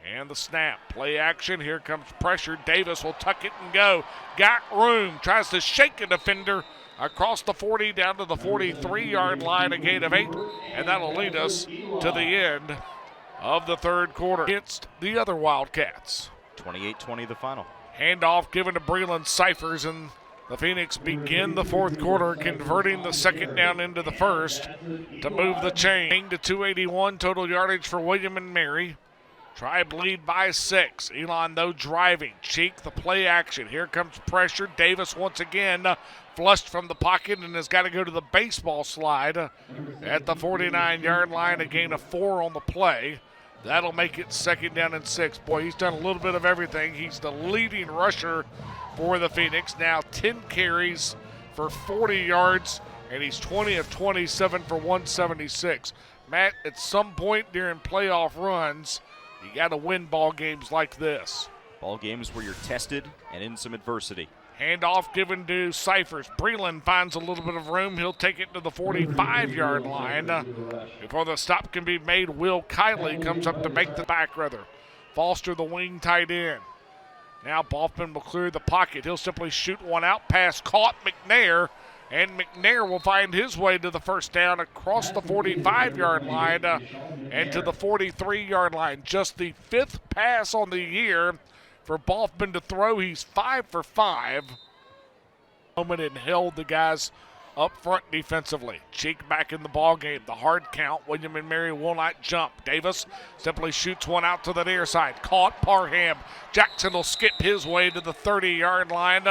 And the snap. Play action. Here comes pressure. Davis will tuck it and go. Got room. Tries to shake a defender across the 40 down to the 43-yard line. A gain of 8. And that'll lead us to the end of the third quarter against the other Wildcats. 28-20 the final. Handoff given to Breland Cyphers, and the Phoenix begin the fourth quarter, converting the second down into the first to move the chain to 281 total yardage for William and Mary. Tribe lead by 6. Elon, though, driving. Cheek the play action. Here comes pressure. Davis once again flushed from the pocket and has got to go to the baseball slide at the 49-yard line. A gain of 4 on the play. That'll make it second down and 6. Boy, he's done a little bit of everything. He's the leading rusher for the Phoenix. Now 10 carries for 40 yards, and he's 20 of 27 for 176. Matt, at some point during playoff runs, you got to win ball games like this. Ball games where you're tested and in some adversity. Handoff given to Cyphers. Breland finds a little bit of room. He'll take it to the 45-yard line. Before the stop can be made, Will Kiley comes up to make the back, rather. Foster, the wing tight end. Now Boffman will clear the pocket. He'll simply shoot one out. Pass caught McNair, and McNair will find his way to the first down across the 45-yard line and to the 43-yard line. Just the 5th pass on the year for Boffman to throw. He's 5 for 5. And held the guys up front defensively. Cheek back in the ball game. The hard count. William and Mary will not jump. Davis simply shoots one out to the near side. Caught Parham. Jackson will skip his way to the 30-yard line.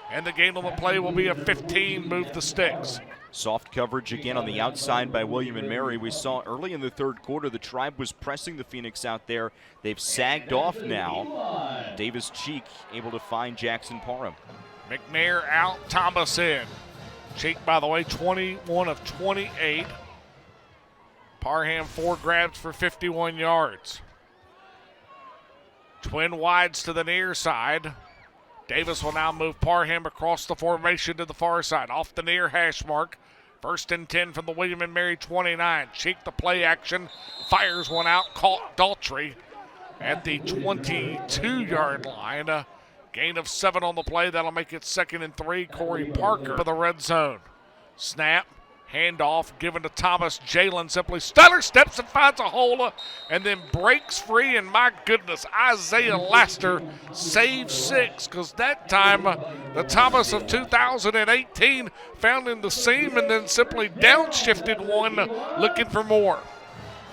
And the gain on the play will be a 15. Move the sticks. Soft coverage again on the outside by William and Mary. We saw early in the third quarter the Tribe was pressing the Phoenix out there. They've sagged off now. Davis Cheek able to find Jackson Parham. McNair out, Thomas in. Cheek, by the way, 21 of 28. Parham 4 grabs for 51 yards. Twin wides to the near side. Davis will now move Parham across the formation to the far side, off the near hash mark. 1st and 10 from the William and Mary 29. Cheek the play action, fires one out, caught Daltrey at the 22-yard line. Gain of 7 on the play. That'll make it 2nd and 3. Corey Parker for the red zone. Snap, handoff given to Thomas. Jalen simply stutter steps and finds a hole and then breaks free. And my goodness, Isaiah Laster saves 6, because that time the Thomas of 2018 found in the seam and then simply downshifted one looking for more.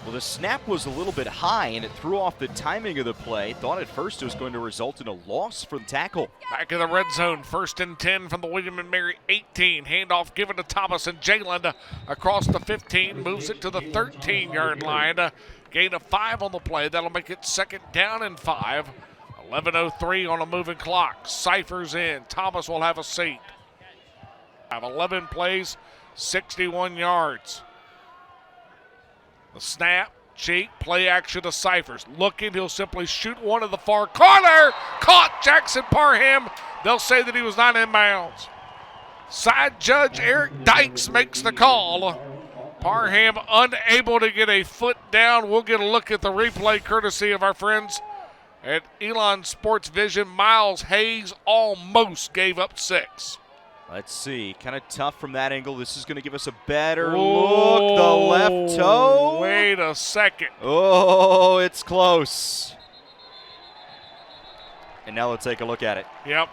Well, the snap was a little bit high, and it threw off the timing of the play. Thought at first it was going to result in a loss for the tackle. Back in the red zone, 1st and 10 from the William and Mary 18. Handoff given to Thomas, and Jalen across the 15, moves it to the 13-yard line. Gain of 5 on the play. That'll make it 2nd down and 5. 11:03 on a moving clock. Cyphers in. Thomas will have a seat. Have 11 plays, 61 yards. The snap, Cheek, play action to Cyphers. Looking, he'll simply shoot one to the far corner. Caught Jackson Parham. They'll say that he was not in bounds. Side judge Eric Dykes makes the call. Parham unable to get a foot down. We'll get a look at the replay courtesy of our friends at Elon Sports Vision. Miles Hayes almost gave up 6. Let's see. Kind of tough from that angle. This is going to give us a better look. The left toe. Wait a second. Oh, it's close. And now let's take a look at it. Yep.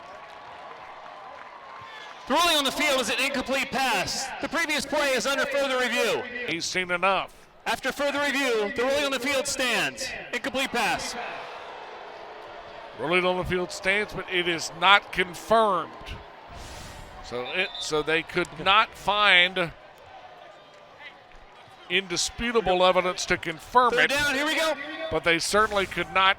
The ruling on the field is an incomplete pass. The previous play is under further review. He's seen enough. After further review, the ruling on the field stands. Incomplete pass. Ruling on the field stands, but it is not confirmed. So they could not find indisputable evidence to confirm it. Down, here we go. But they certainly could not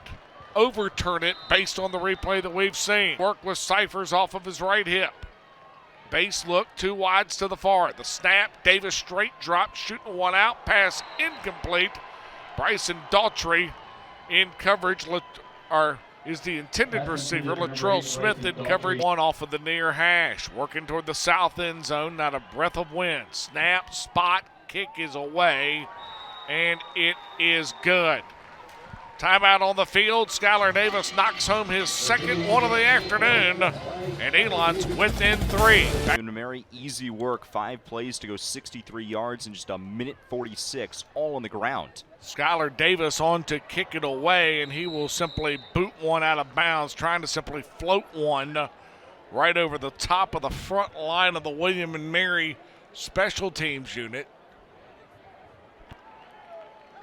overturn it based on the replay that we've seen. Work with Cyphers off of his right hip. Base look, 2 wides to the far. The snap, Davis straight drop, shooting one out, pass incomplete. Bryson Daltrey in coverage, is the intended receiver. Latrell Smith in coverage. One off of the near hash. Working toward the south end zone. Not a breath of wind. Snap, spot, kick is away. And it is good. Timeout on the field. Skylar Davis knocks home his second one of the afternoon, and Elon's within 3. William Mary, easy work. 5 plays to go 63 yards in just a minute 46, all on the ground. Skylar Davis on to kick it away, and he will simply boot one out of bounds, trying to simply float one right over the top of the front line of the William and Mary special teams unit.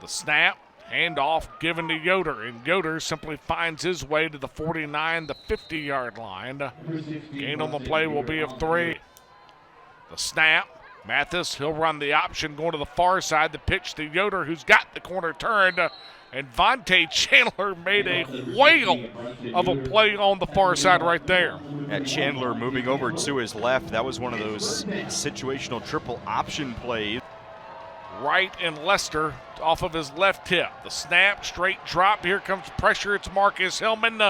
The snap. Handoff given to Yoder, and Yoder simply finds his way to the 49, the 50-yard line. Gain on the play will be of 3. The snap, Mathis, he'll run the option going to the far side. The pitch to Yoder, who's got the corner turned, and Vontae Chandler made a whale of a play on the far side right there. Chandler moving over to his left. That was one of those situational triple option plays. Right and Lester off of his left hip. The snap, straight drop. Here comes pressure. It's Marcus Hillman.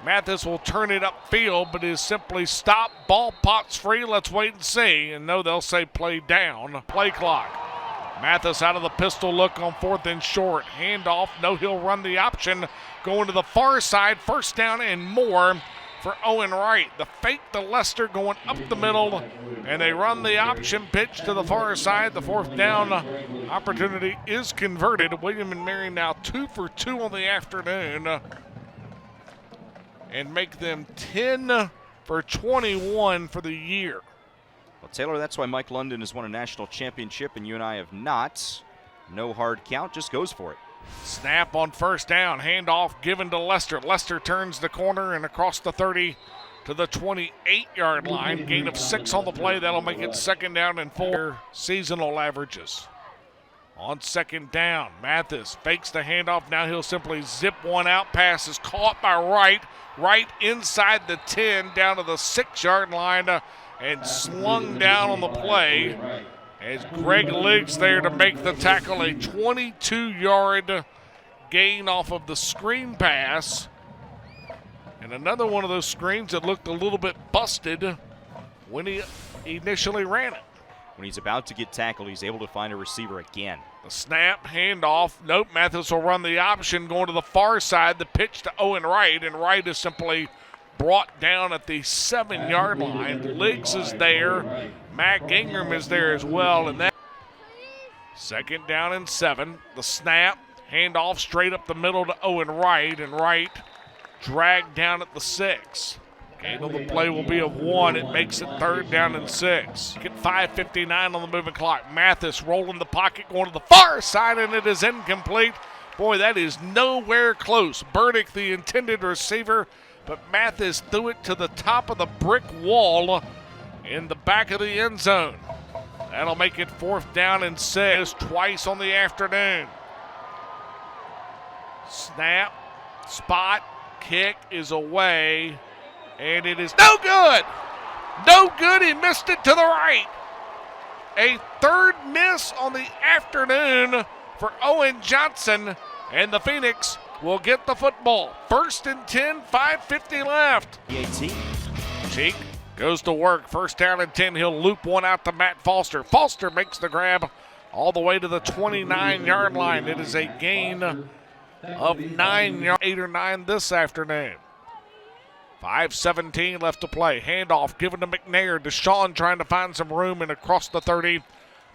Mathis will turn it upfield, but is simply stopped. Ball pops free. Let's wait and see. And no, they'll say play down. Play clock. Mathis out of the pistol look on 4th and short. Handoff. No, he'll run the option. Going to the far side. First down and more for Owen Wright. The fake to Lester going up the middle, and they run the option pitch to the far side. The 4th down opportunity is converted. William and Mary now 2 for 2 on the afternoon, and make them 10 for 21 for the year. Well, Taylor, that's why Mike London has won a national championship and you and I have not. No hard count, just goes for it. Snap on first down, handoff given to Lester. Lester turns the corner and across the 30 to the 28-yard line. Gain of 6 on the play. That'll make it 2nd down and 4 seasonal averages. On 2nd down, Mathis fakes the handoff. Now he'll simply zip one out. Pass is caught by Wright inside the 10 down to the 6-yard line and slung down on the play. As Greg Liggs there to make the tackle, a 22-yard gain off of the screen pass. And another one of those screens that looked a little bit busted when he initially ran it. When he's about to get tackled, he's able to find a receiver again. The snap, handoff. Nope, Mathis will run the option going to the far side. The pitch to Owen Wright, and Wright is simply brought down at the 7-yard line. Liggs is there. Matt Gingram is there as well. And that 2nd down and 7. The snap, handoff straight up the middle to Owen Wright, and Wright dragged down at the 6. Gain on the play will be of 1. It makes it 3rd down and 6. Get 5:59 on the moving clock. Mathis rolling the pocket, going to the far side, and it is incomplete. Boy, that is nowhere close. Burdick, the intended receiver, but Mathis threw it to the top of the brick wall in the back of the end zone. That'll make it 4th down and 6 twice on the afternoon. Snap, spot, kick is away, and it is no good. No good. He missed it to the right. A 3rd miss on the afternoon for Owen Johnson, and the Phoenix will get the football. 1st and 10, 5:50 left. Cheek goes to work. 1st down and 10. He'll loop one out to Matt Foster. Foster makes the grab all the way to the 29-yard line. It is a gain of 9 yards, 8 or 9 this afternoon. 5:17 left to play. Handoff given to McNair. Deshaun trying to find some room and across the 30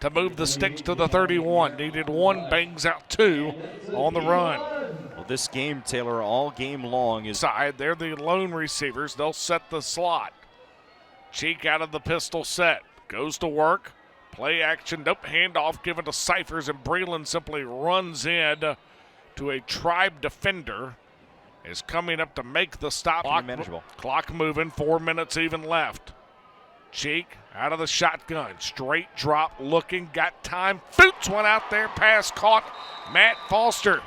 to move the sticks to the 31. Needed 1, bangs out 2 on the run. Well, this game, Taylor, all game long is side. They're the lone receivers. They'll set the slot. Cheek out of the pistol set. Goes to work. Play action. Nope. Handoff given to Cyphers, and Breland simply runs in to a Tribe defender. Is coming up to make the stop. Clock moving. 4 minutes even left. Cheek out of the shotgun. Straight drop looking. Got time. Boots one out there. Pass caught. Matt Foster.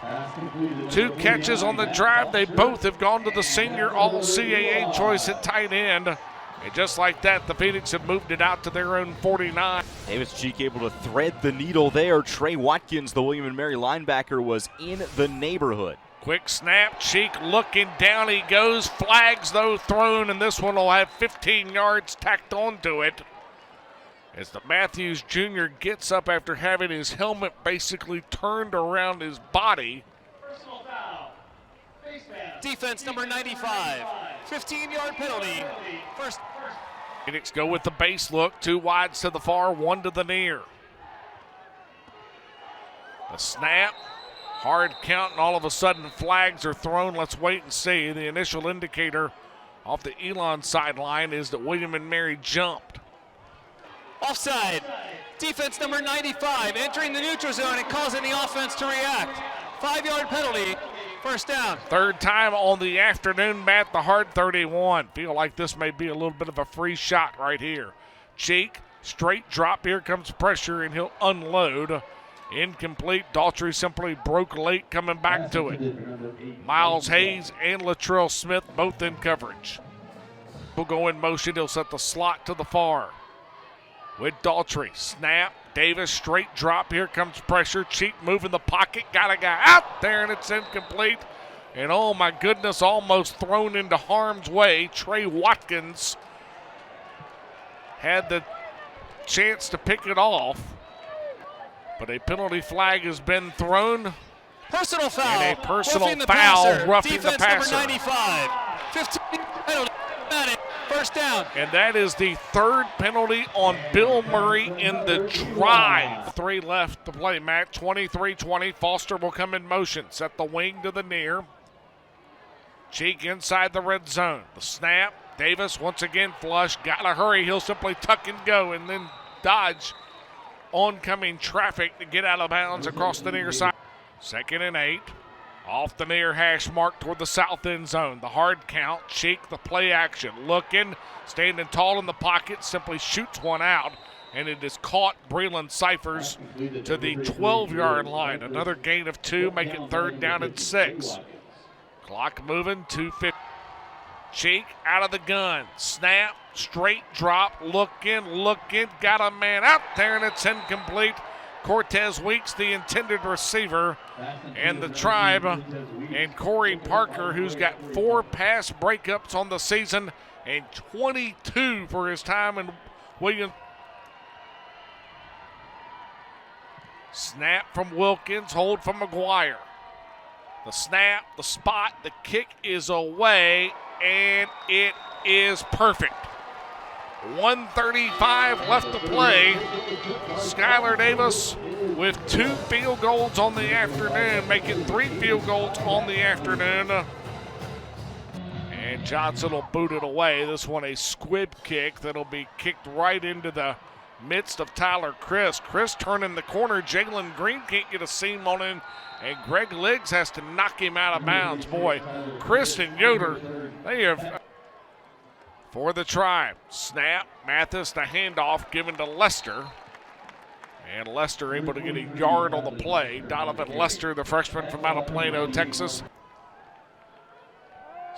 2 catches on the drive. They both have gone to the senior all-CAA choice at tight end. And just like that, the Phoenix have moved it out to their own 49. Davis Cheek able to thread the needle there. Trey Watkins, the William & Mary linebacker, was in the neighborhood. Quick snap, Cheek looking down, he goes, flags though thrown, and this one will have 15 yards tacked onto it. As the Matthews Jr. gets up after having his helmet basically turned around his body. defense number 95. 15-yard penalty. First. Phoenix go with the base look. 2 wides to the far, 1 to the near. The snap, hard count, and all of a sudden flags are thrown. Let's wait and see. The initial indicator off the Elon sideline is that William and Mary jumped. Offside. Defense number 95 entering the neutral zone and causing the offense to react. 5-yard penalty. First down. Third time on the afternoon, Matt, the hard 31. Feel like this may be a little bit of a free shot right here. Cheek, straight drop. Here comes pressure, and he'll unload. Incomplete. Daughtry simply broke late coming back to it. Miles Hayes and Latrell Smith both in coverage. Will go in motion. He'll set the slot to the far. With Daughtry. Snap. Davis straight drop. Here comes pressure. Cheek moving the pocket. Got a guy out there, and it's incomplete. And oh my goodness, almost thrown into harm's way. Trey Watkins had the chance to pick it off, but a penalty flag has been thrown. Personal foul. And a personal Roughing the foul, passer. roughing the Defense passer. number 95. 15 penalty. First down. And that is the third penalty on Bill Murray in the drive. 3 left to play, Matt. 23-20. Foster will come in motion. Set the wing to the near. Cheek inside the red zone. The snap. Davis once again flush. Gotta hurry. He'll simply tuck and go and then dodge oncoming traffic to get out of bounds across the near side. 2nd and 8. Off the near hash mark toward the south end zone. The hard count. Cheek the play action. Looking, standing tall in the pocket, simply shoots one out. And it is caught. Breland Cyphers to the 12-yard line. Another gain of 2, make it 3rd down and 6. Clock moving, 2:50. Cheek out of the gun. Snap, straight drop, looking, got a man out there, and it's incomplete. Cortez Weeks, the intended receiver, and the Tribe, and Corey Parker, who's got 4 pass breakups on the season and 22 for his time in Williams. Snap from Wilkins, hold from McGuire. The snap, the spot, the kick is away, and it is perfect. 1:35 left to play. Skylar Davis with 2 field goals on the afternoon, making 3 field goals on the afternoon. And Johnson will boot it away. This one a squib kick that'll be kicked right into the midst of Tyler Chris. Chris turning the corner. Jalen Green can't get a seam on him, and Greg Liggs has to knock him out of bounds. Boy, Chris and Yoder, they have... For the Tribe, snap, Mathis, the handoff given to Lester. And Lester able to get a yard on the play. Donovan Lester, the freshman from out of Plano, Texas.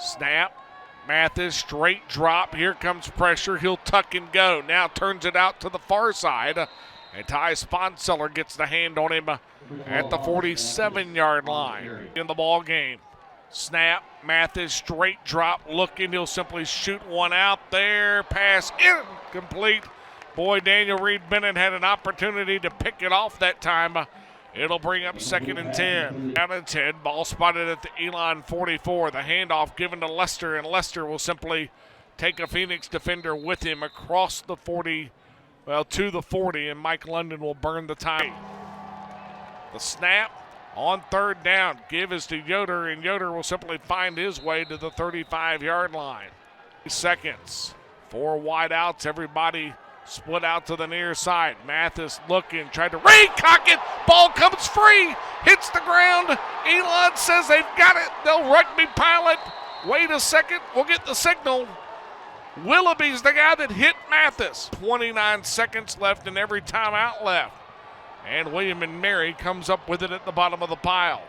Snap, Mathis, straight drop. Here comes pressure. He'll tuck and go. Now turns it out to the far side. And Ty Sponseller gets the hand on him at the 47-yard line in the ball game. Snap, Mathis, straight drop, looking, he'll simply shoot one out there, pass incomplete. Boy, Daniel Reed-Bennett had an opportunity to pick it off that time. It'll bring up 2nd and 10. Down and 10, ball spotted at the Elon 44. The handoff given to Lester, and Lester will simply take a Phoenix defender with him across the 40, well, to the 40, and Mike London will burn the time. The snap. On 3rd down, give is to Yoder, and Yoder will simply find his way to the 35-yard line. Seconds, 4 wide outs, everybody split out to the near side. Mathis looking, tried to recock it, ball comes free, hits the ground. Elon says they've got it, they'll rugby pilot. Wait a second, we'll get the signal. Willoughby's the guy that hit Mathis. 29 seconds left and every timeout left. And William and Mary comes up with it at the bottom of the pile.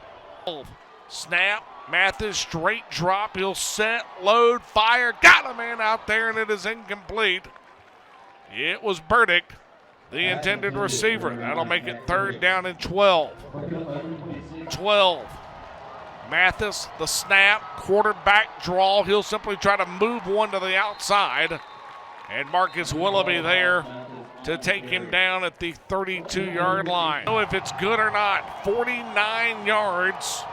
Snap, Mathis, straight drop. He'll set, load, fire. Got a man out there, and it is incomplete. It was Burdick, the intended receiver. That'll make it 3rd down and 12. 12. Mathis, the snap, quarterback draw. He'll simply try to move one to the outside. And Marcus Willoughby there to take him down at the 32-yard line. I don't know if it's good or not. 49 yards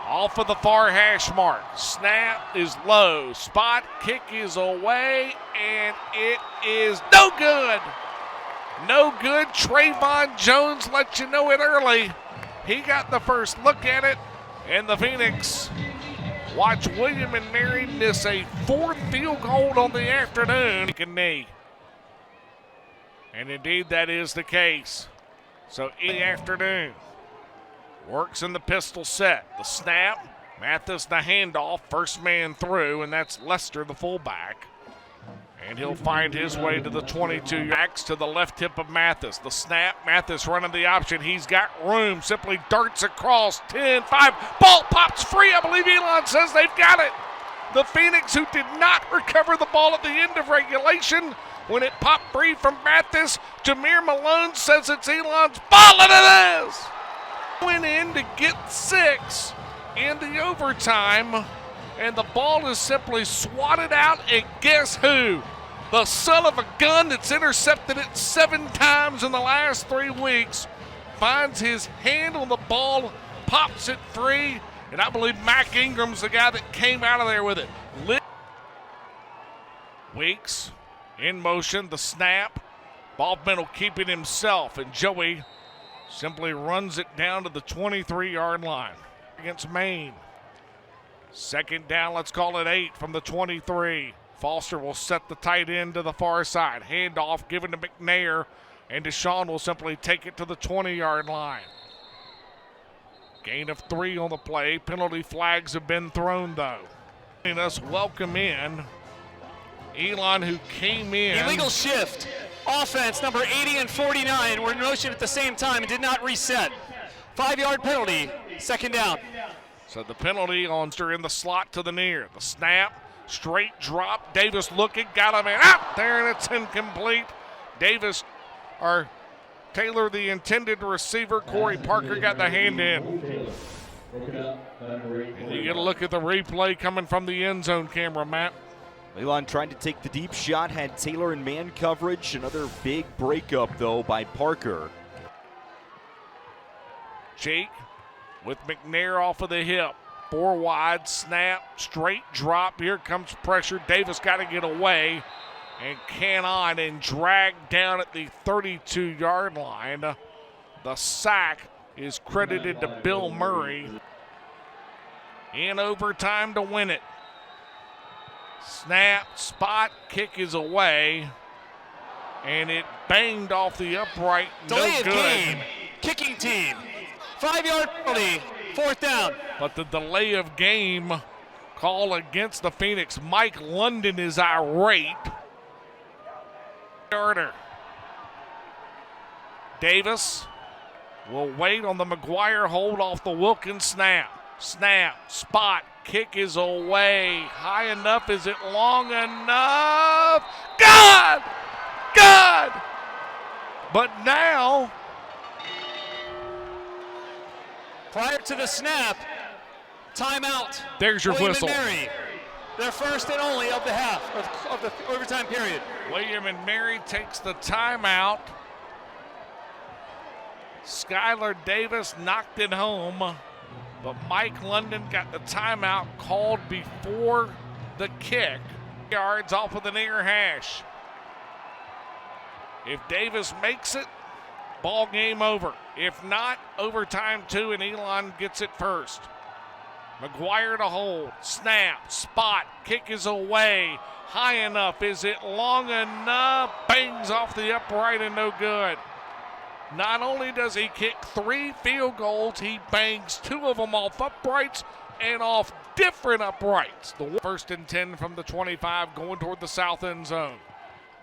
Off of the far hash mark. Snap is low. Spot kick is away, and it is no good. No good. Trayvon Jones let you know it early. He got the first look at it, and the Phoenix watch William and Mary miss a fourth field goal on the afternoon. Knee. And indeed, that is the case. So in the afternoon, works in the pistol set. The snap, Mathis the handoff, first man through, and that's Lester, the fullback. And he'll find his way to the 22 yards to the left hip of Mathis. The snap, Mathis running the option. He's got room, simply darts across. 10, 5, ball pops free. I believe Elon says they've got it. The Phoenix, who did not recover the ball at the end of regulation, when it popped free from Mathis, Jameer Malone says it's Elon's ball, and it is. Went in to get 6 in the overtime, and the ball is simply swatted out, and guess who? The son of a gun that's intercepted it 7 times in the last 3 weeks finds his hand on the ball, pops it free, and I believe Mac Ingram's the guy that came out of there with it. Weeks in motion, the snap. Bob Mendel keeping himself, and Joey simply runs it down to the 23-yard line against Maine. Second down, let's call it 8 from the 23. Foster will set the tight end to the far side. Handoff given to McNair, and Deshaun will simply take it to the 20-yard line. Gain of 3 on the play. Penalty flags have been thrown, though. And us welcome in Elon, who came in. Illegal shift. Offense number 80 and 49 were in motion at the same time and did not reset. 5-yard penalty, second down. So the penalty on in the slot to the near. The snap, straight drop. Davis looking, got a man out there, and it's incomplete. Davis, or Taylor, the intended receiver. Corey Parker got the hand in. And you get a look at the replay coming from the end zone camera, Matt. Elon tried to take the deep shot, had Taylor in man coverage. Another big breakup, though, by Parker. Jake with McNair off of the hip. 4 wide, snap, straight drop. Here comes pressure. Davis got to get away and cannot, and drag down at the 32-yard line. The sack is credited to Bill Murray. In overtime to win it. Snap, spot, kick is away, and it banged off the upright. Delay No of good. game. Kicking team. 5-yard penalty. Fourth down. But the delay of game call against the Phoenix. Mike London is irate. Starter. Davis will wait on the McGuire hold off the Wilkins snap. Snap, spot, kick is away. High enough, is it long enough? God! God! But now, Prior to the snap, timeout. there's your William whistle. and Mary, their first and only of the half, of the overtime period. William and Mary takes the timeout. Skylar Davis knocked it home, but Mike London got the timeout called before the kick. Yards off of the near hash. If Davis makes it, ball game over. If not, overtime 2, and Elon gets it first. McGuire to hold. Snap, spot, kick is away. High enough, is it long enough? Bangs off the upright and no good. Not only does he kick 3 field goals, he bangs 2 of them off uprights and off different uprights. The first and 10 from the 25 going toward the south end zone.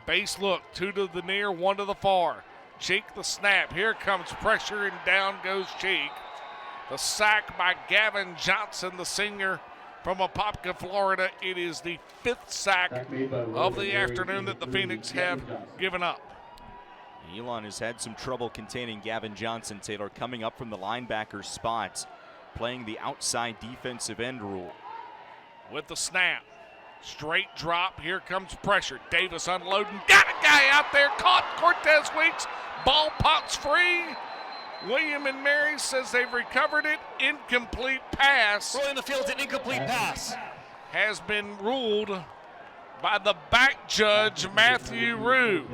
Base look, 2 to the near, 1 to the far. Cheek the snap. Here comes pressure, and down goes Cheek. The sack by Gavin Johnson, the senior from Apopka, Florida. It is the 5th sack of the afternoon that the Phoenix have given up. Elon has had some trouble containing Gavin Johnson, Taylor, coming up from the linebacker spot, playing the outside defensive end rule. With the snap. Straight drop. Here comes pressure. Davis unloading. Got a guy out there. Caught Cortez Weeks. Ball pops free. William and Mary says they've recovered it. Incomplete pass Rolling the field's an incomplete pass. has been ruled by the back judge, Matthew Rue.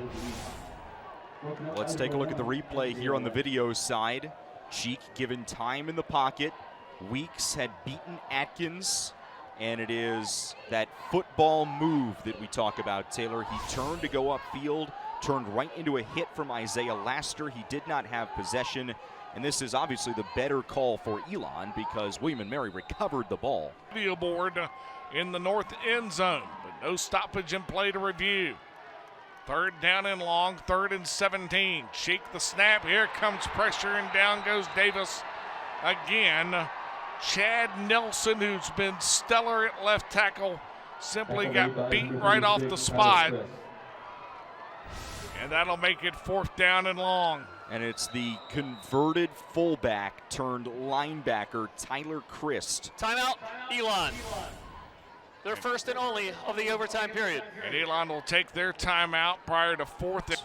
Let's take a look at the replay here on the video side. Cheek given time in the pocket. Weeks had beaten Atkins, and it is that football move that we talk about, Taylor. He turned to go upfield, turned right into a hit from Isaiah Laster. He did not have possession, and this is obviously the better call for Elon because William and Mary recovered the ball. Video board in the north end zone, but no stoppage in play to review. Third down and long, 3rd and 17. Cheek the snap, here comes pressure, and down goes Davis again. Chad Nelson, who's been stellar at left tackle, simply got beat right off the spot. And that'll make it 4th down and long. And it's the converted fullback turned linebacker, Tyler Christ. Timeout, Elon. Their first and only of the overtime period. And Elon will take their timeout prior to 4th.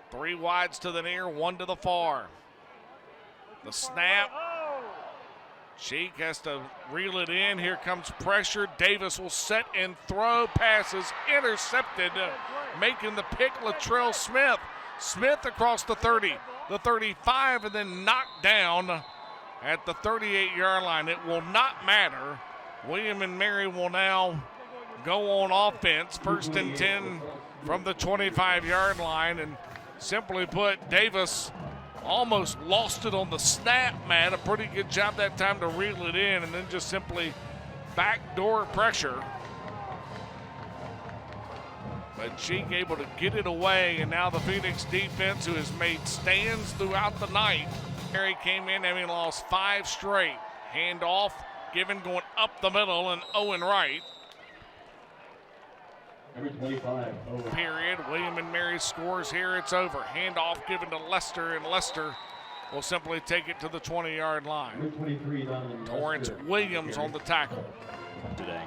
3 wides to the near, 1 to the far. The snap. Cheek has to reel it in. Here comes pressure. Davis will set and throw. Passes intercepted, making the pick Latrell Smith. Smith across the 30, the 35, and then knocked down at the 38-yard line. It will not matter. William and Mary will now go on offense. 1st and 10 from the 25-yard line. And simply put, Davis almost lost it on the snap, man. A pretty good job that time to reel it in, and then just simply backdoor pressure. But Cheek able to get it away, and now the Phoenix defense, who has made stands throughout the night. Mary came in having lost 5 straight. Handoff given going up the middle, and Owen Wright. Period. William and Mary scores here. It's over. Handoff given to Lester, and Lester will simply take it to the 20-yard line. Torrance Williams on the tackle Today.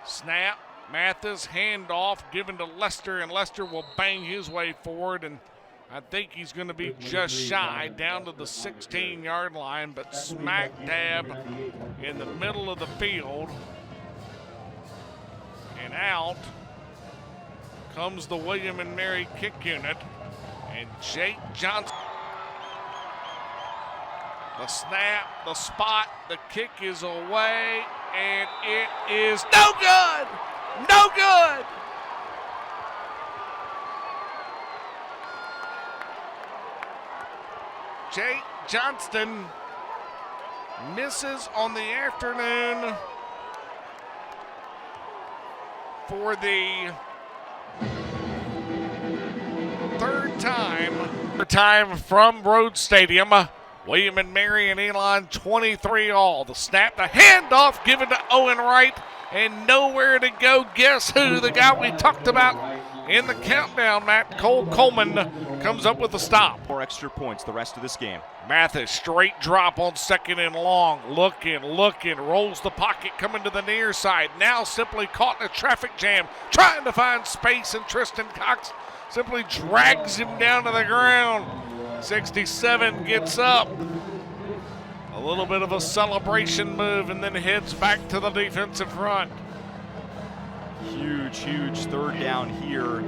Snap. Mathis, handoff given to Lester, and Lester will bang his way forward, and I think he's going to be just shy down to the 16-yard line, but smack dab in the middle of the field. And out comes the William and Mary kick unit, and Jake Johnson. The snap, the spot, the kick is away, and it is no good! No good! Jake Johnston misses on the afternoon for the 3rd time from Rhodes Stadium. William and Mary and Elon 23 all. The snap, the handoff given to Owen Wright, and nowhere to go. Guess who? The guy we talked about in the countdown, Matt. Cole Coleman comes up with a stop. 4 extra points the rest of this game. Mathis, straight drop on 2nd and long. Looking, rolls the pocket, coming to the near side. Now simply caught in a traffic jam, trying to find space, and Tristan Cox simply drags him down to the ground. 67 gets up. A little bit of a celebration move, and then heads back to the defensive front. Huge 3rd down here.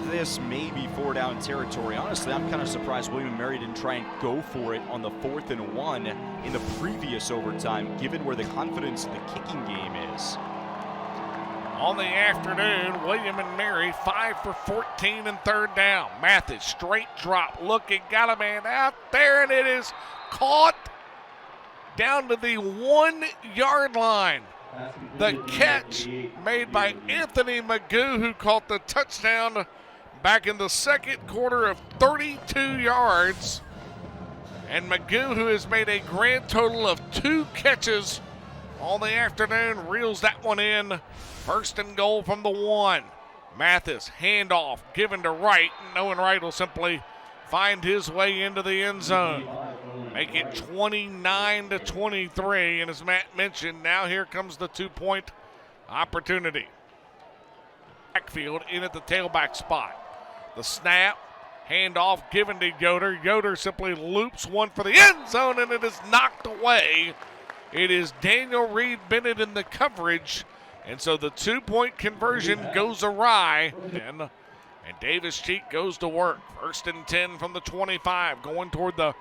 This may be 4-down territory. Honestly, I'm kind of surprised William and Mary didn't try and go for it on the 4th and 1 in the previous overtime, given where the confidence in the kicking game is. On the afternoon, William and Mary 5 for 14 and 3rd down. Mathis, straight drop, looking, got a man out there, and it is caught down to the 1-yard line. The catch made by Anthony Magoo, who caught the touchdown back in the 2nd quarter of 32 yards. And Magoo, who has made a grand total of 2 catches on the afternoon, reels that one in. 1st and goal from the 1. Mathis, handoff given to Wright, and Owen Wright will simply find his way into the end zone. Make it 29-23, and as Matt mentioned, now here comes the 2-point opportunity. Backfield in at the tailback spot. The snap, Handoff given to Yoder. Yoder simply loops one for the end zone, and it is knocked away. It is Daniel Reed Bennett in the coverage, and so the 2-point conversion goes awry. And Davis Cheek goes to work. 1st and 10 from the 25, going toward the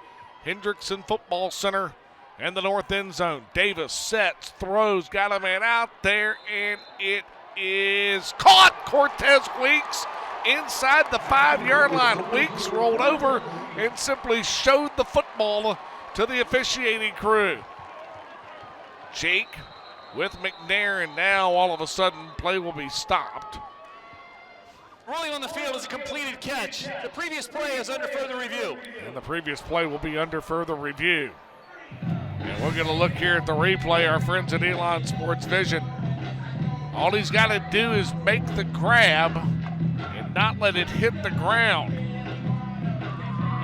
Hendrickson Football Center and the north end zone. Davis sets, throws, got a man out there, and it is caught. Cortez Weeks inside the 5-yard line. Weeks rolled over and simply showed the football to the officiating crew. Cheek with McNair, and now all of a sudden play will be stopped. Rolling on the field is a completed catch. The previous play is under further review. And the previous play will be under further review. And we're going to look here at the replay, our friends at Elon Sports Vision. All he's got to do is make the grab and not let it hit the ground.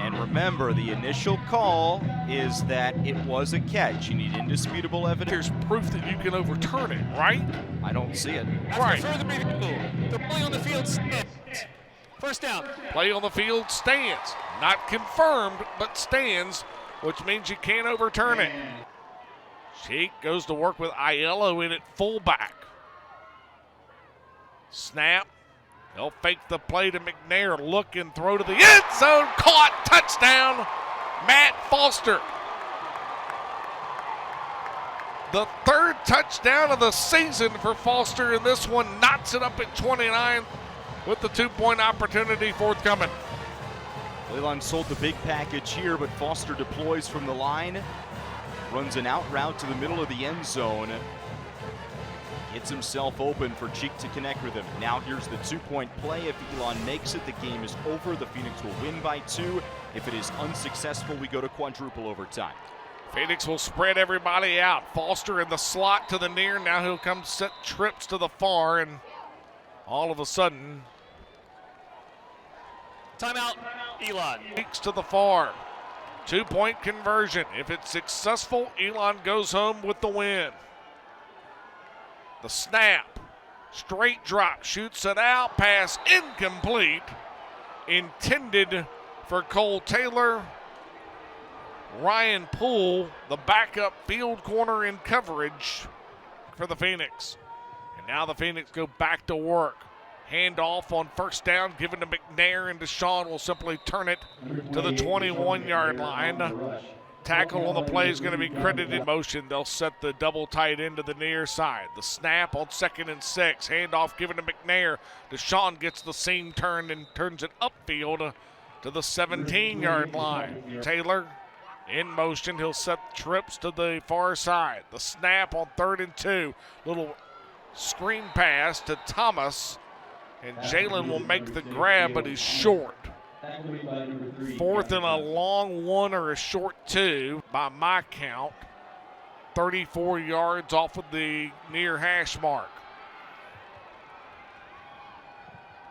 And remember, the initial call is that it was a catch. You need indisputable evidence. There's proof that you can overturn it, right? I don't see it. Right. After further review, the play on the field stands. First down. Play on the field stands. Not confirmed, but stands, which means you can't overturn it. Cheek goes to work with Aiello in at fullback. Snap. They'll fake the play to McNair. Look and throw to the end zone. Caught. Touchdown. Matt Foster. The 3rd touchdown of the season for Foster, and this one knots it up at 29 with the 2-point opportunity forthcoming. Elon sold the big package here, but Foster deploys from the line. Runs an out route to the middle of the end zone. Gets himself open for Cheek to connect with him. Now here's the 2-point play. If Elon makes it, the game is over. The Phoenix will win by 2. If it is unsuccessful, we go to quadruple overtime. Phoenix will spread everybody out. Foster in the slot to the near. Now he'll come set trips to the far, and all of a sudden, Timeout, Elon. Cheeks to the far. 2-point conversion. If it's successful, Elon goes home with the win. The snap, straight drop, shoots it out, pass incomplete, intended for Cole Taylor. Ryan Poole, the backup field corner in coverage for the Phoenix. And now the Phoenix go back to work. Handoff on 1st down, given to McNair, and Deshaun will simply turn it to the 21-yard line. Tackle on the play is going to be credited. Motion, they'll set the double tight end to the near side. The snap on 2nd and 6. Handoff given to McNair. Deshaun gets the seam turned and turns it upfield to the 17-yard line. Taylor in motion. He'll set trips to the far side. The snap on 3rd and 2. Little screen pass to Thomas. And Jalen will make the grab, but he's short. 4th and a long 1 or a short 2 by my count. 34 yards off of the near hash mark.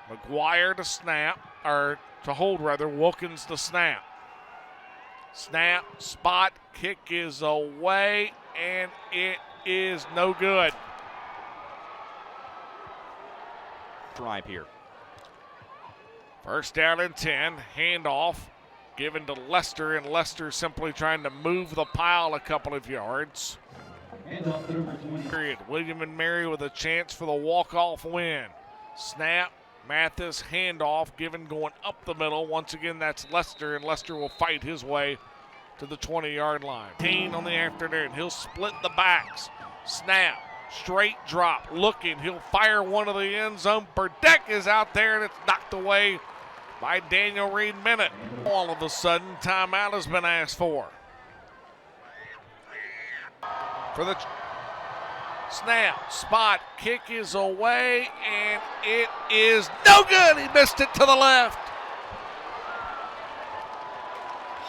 McGuire to snap, or to hold rather. Wilkins to snap. Snap, spot, kick is away, and it is no good. Drive here. 1st down and 10, handoff given to Lester, and Lester simply trying to move the pile a couple of yards. Period. William and Mary with a chance for the walk-off win. Snap, Mathis, handoff given going up the middle. Once again, that's Lester, and Lester will fight his way to the 20-yard line. 18 on the afternoon. He'll split the backs. Snap. Straight drop. Looking. He'll fire one of the end zone. Burdeck is out there, and it's knocked away by Daniel Reed Bennett. All of a sudden, timeout has been asked for. For the snap, spot, kick is away, and it is no good. He missed it to the left.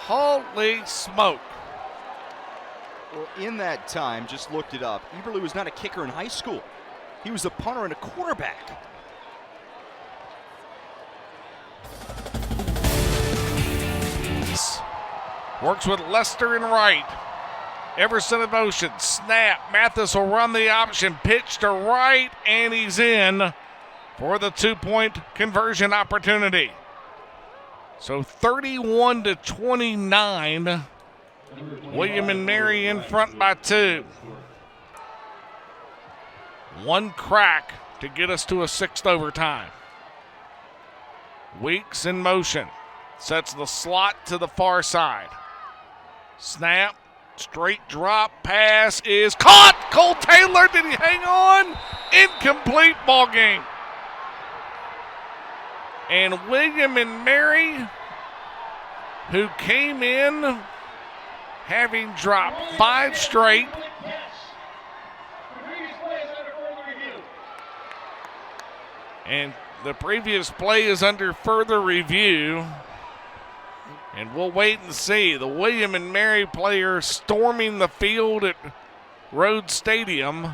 Holy smoke. Well, in that time, just looked it up, Eberle was not a kicker in high school. He was a punter and a quarterback. Works with Lester in right. Everson in motion. Snap. Mathis will run the option. Pitch to right, and he's in for the 2-point conversion opportunity. So 31-29. William and Mary in front by 2. One crack to get us to a 6th overtime. Weeks in motion. Sets the slot to the far side. Snap. Straight drop pass is caught. Cole Taylor, did he hang on? Incomplete ball game. And William and Mary, who came in having dropped 5 straight, and the previous play is under further review. And we'll wait and see. The William and Mary player storming the field at Rhodes Stadium.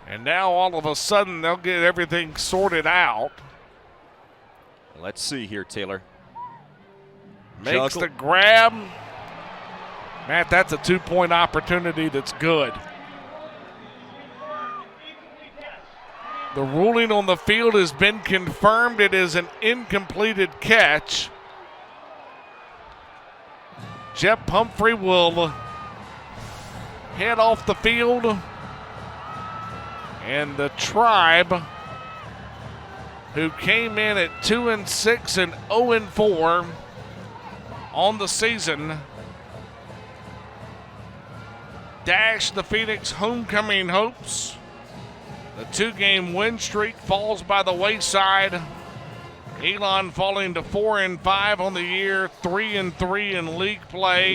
And now all of a sudden they'll get everything sorted out. Let's see here, Taylor. Makes the grab. Matt, that's a 2-point opportunity that's good. The ruling on the field has been confirmed. It is an incompleted catch. Jeff Pumphrey will head off the field. And the Tribe, who came in at 2-6 and 0-4 on the season, dashed the Phoenix homecoming hopes. The 2-game win streak falls by the wayside. Elon falling to 4-5 on the year, 3-3 in league play.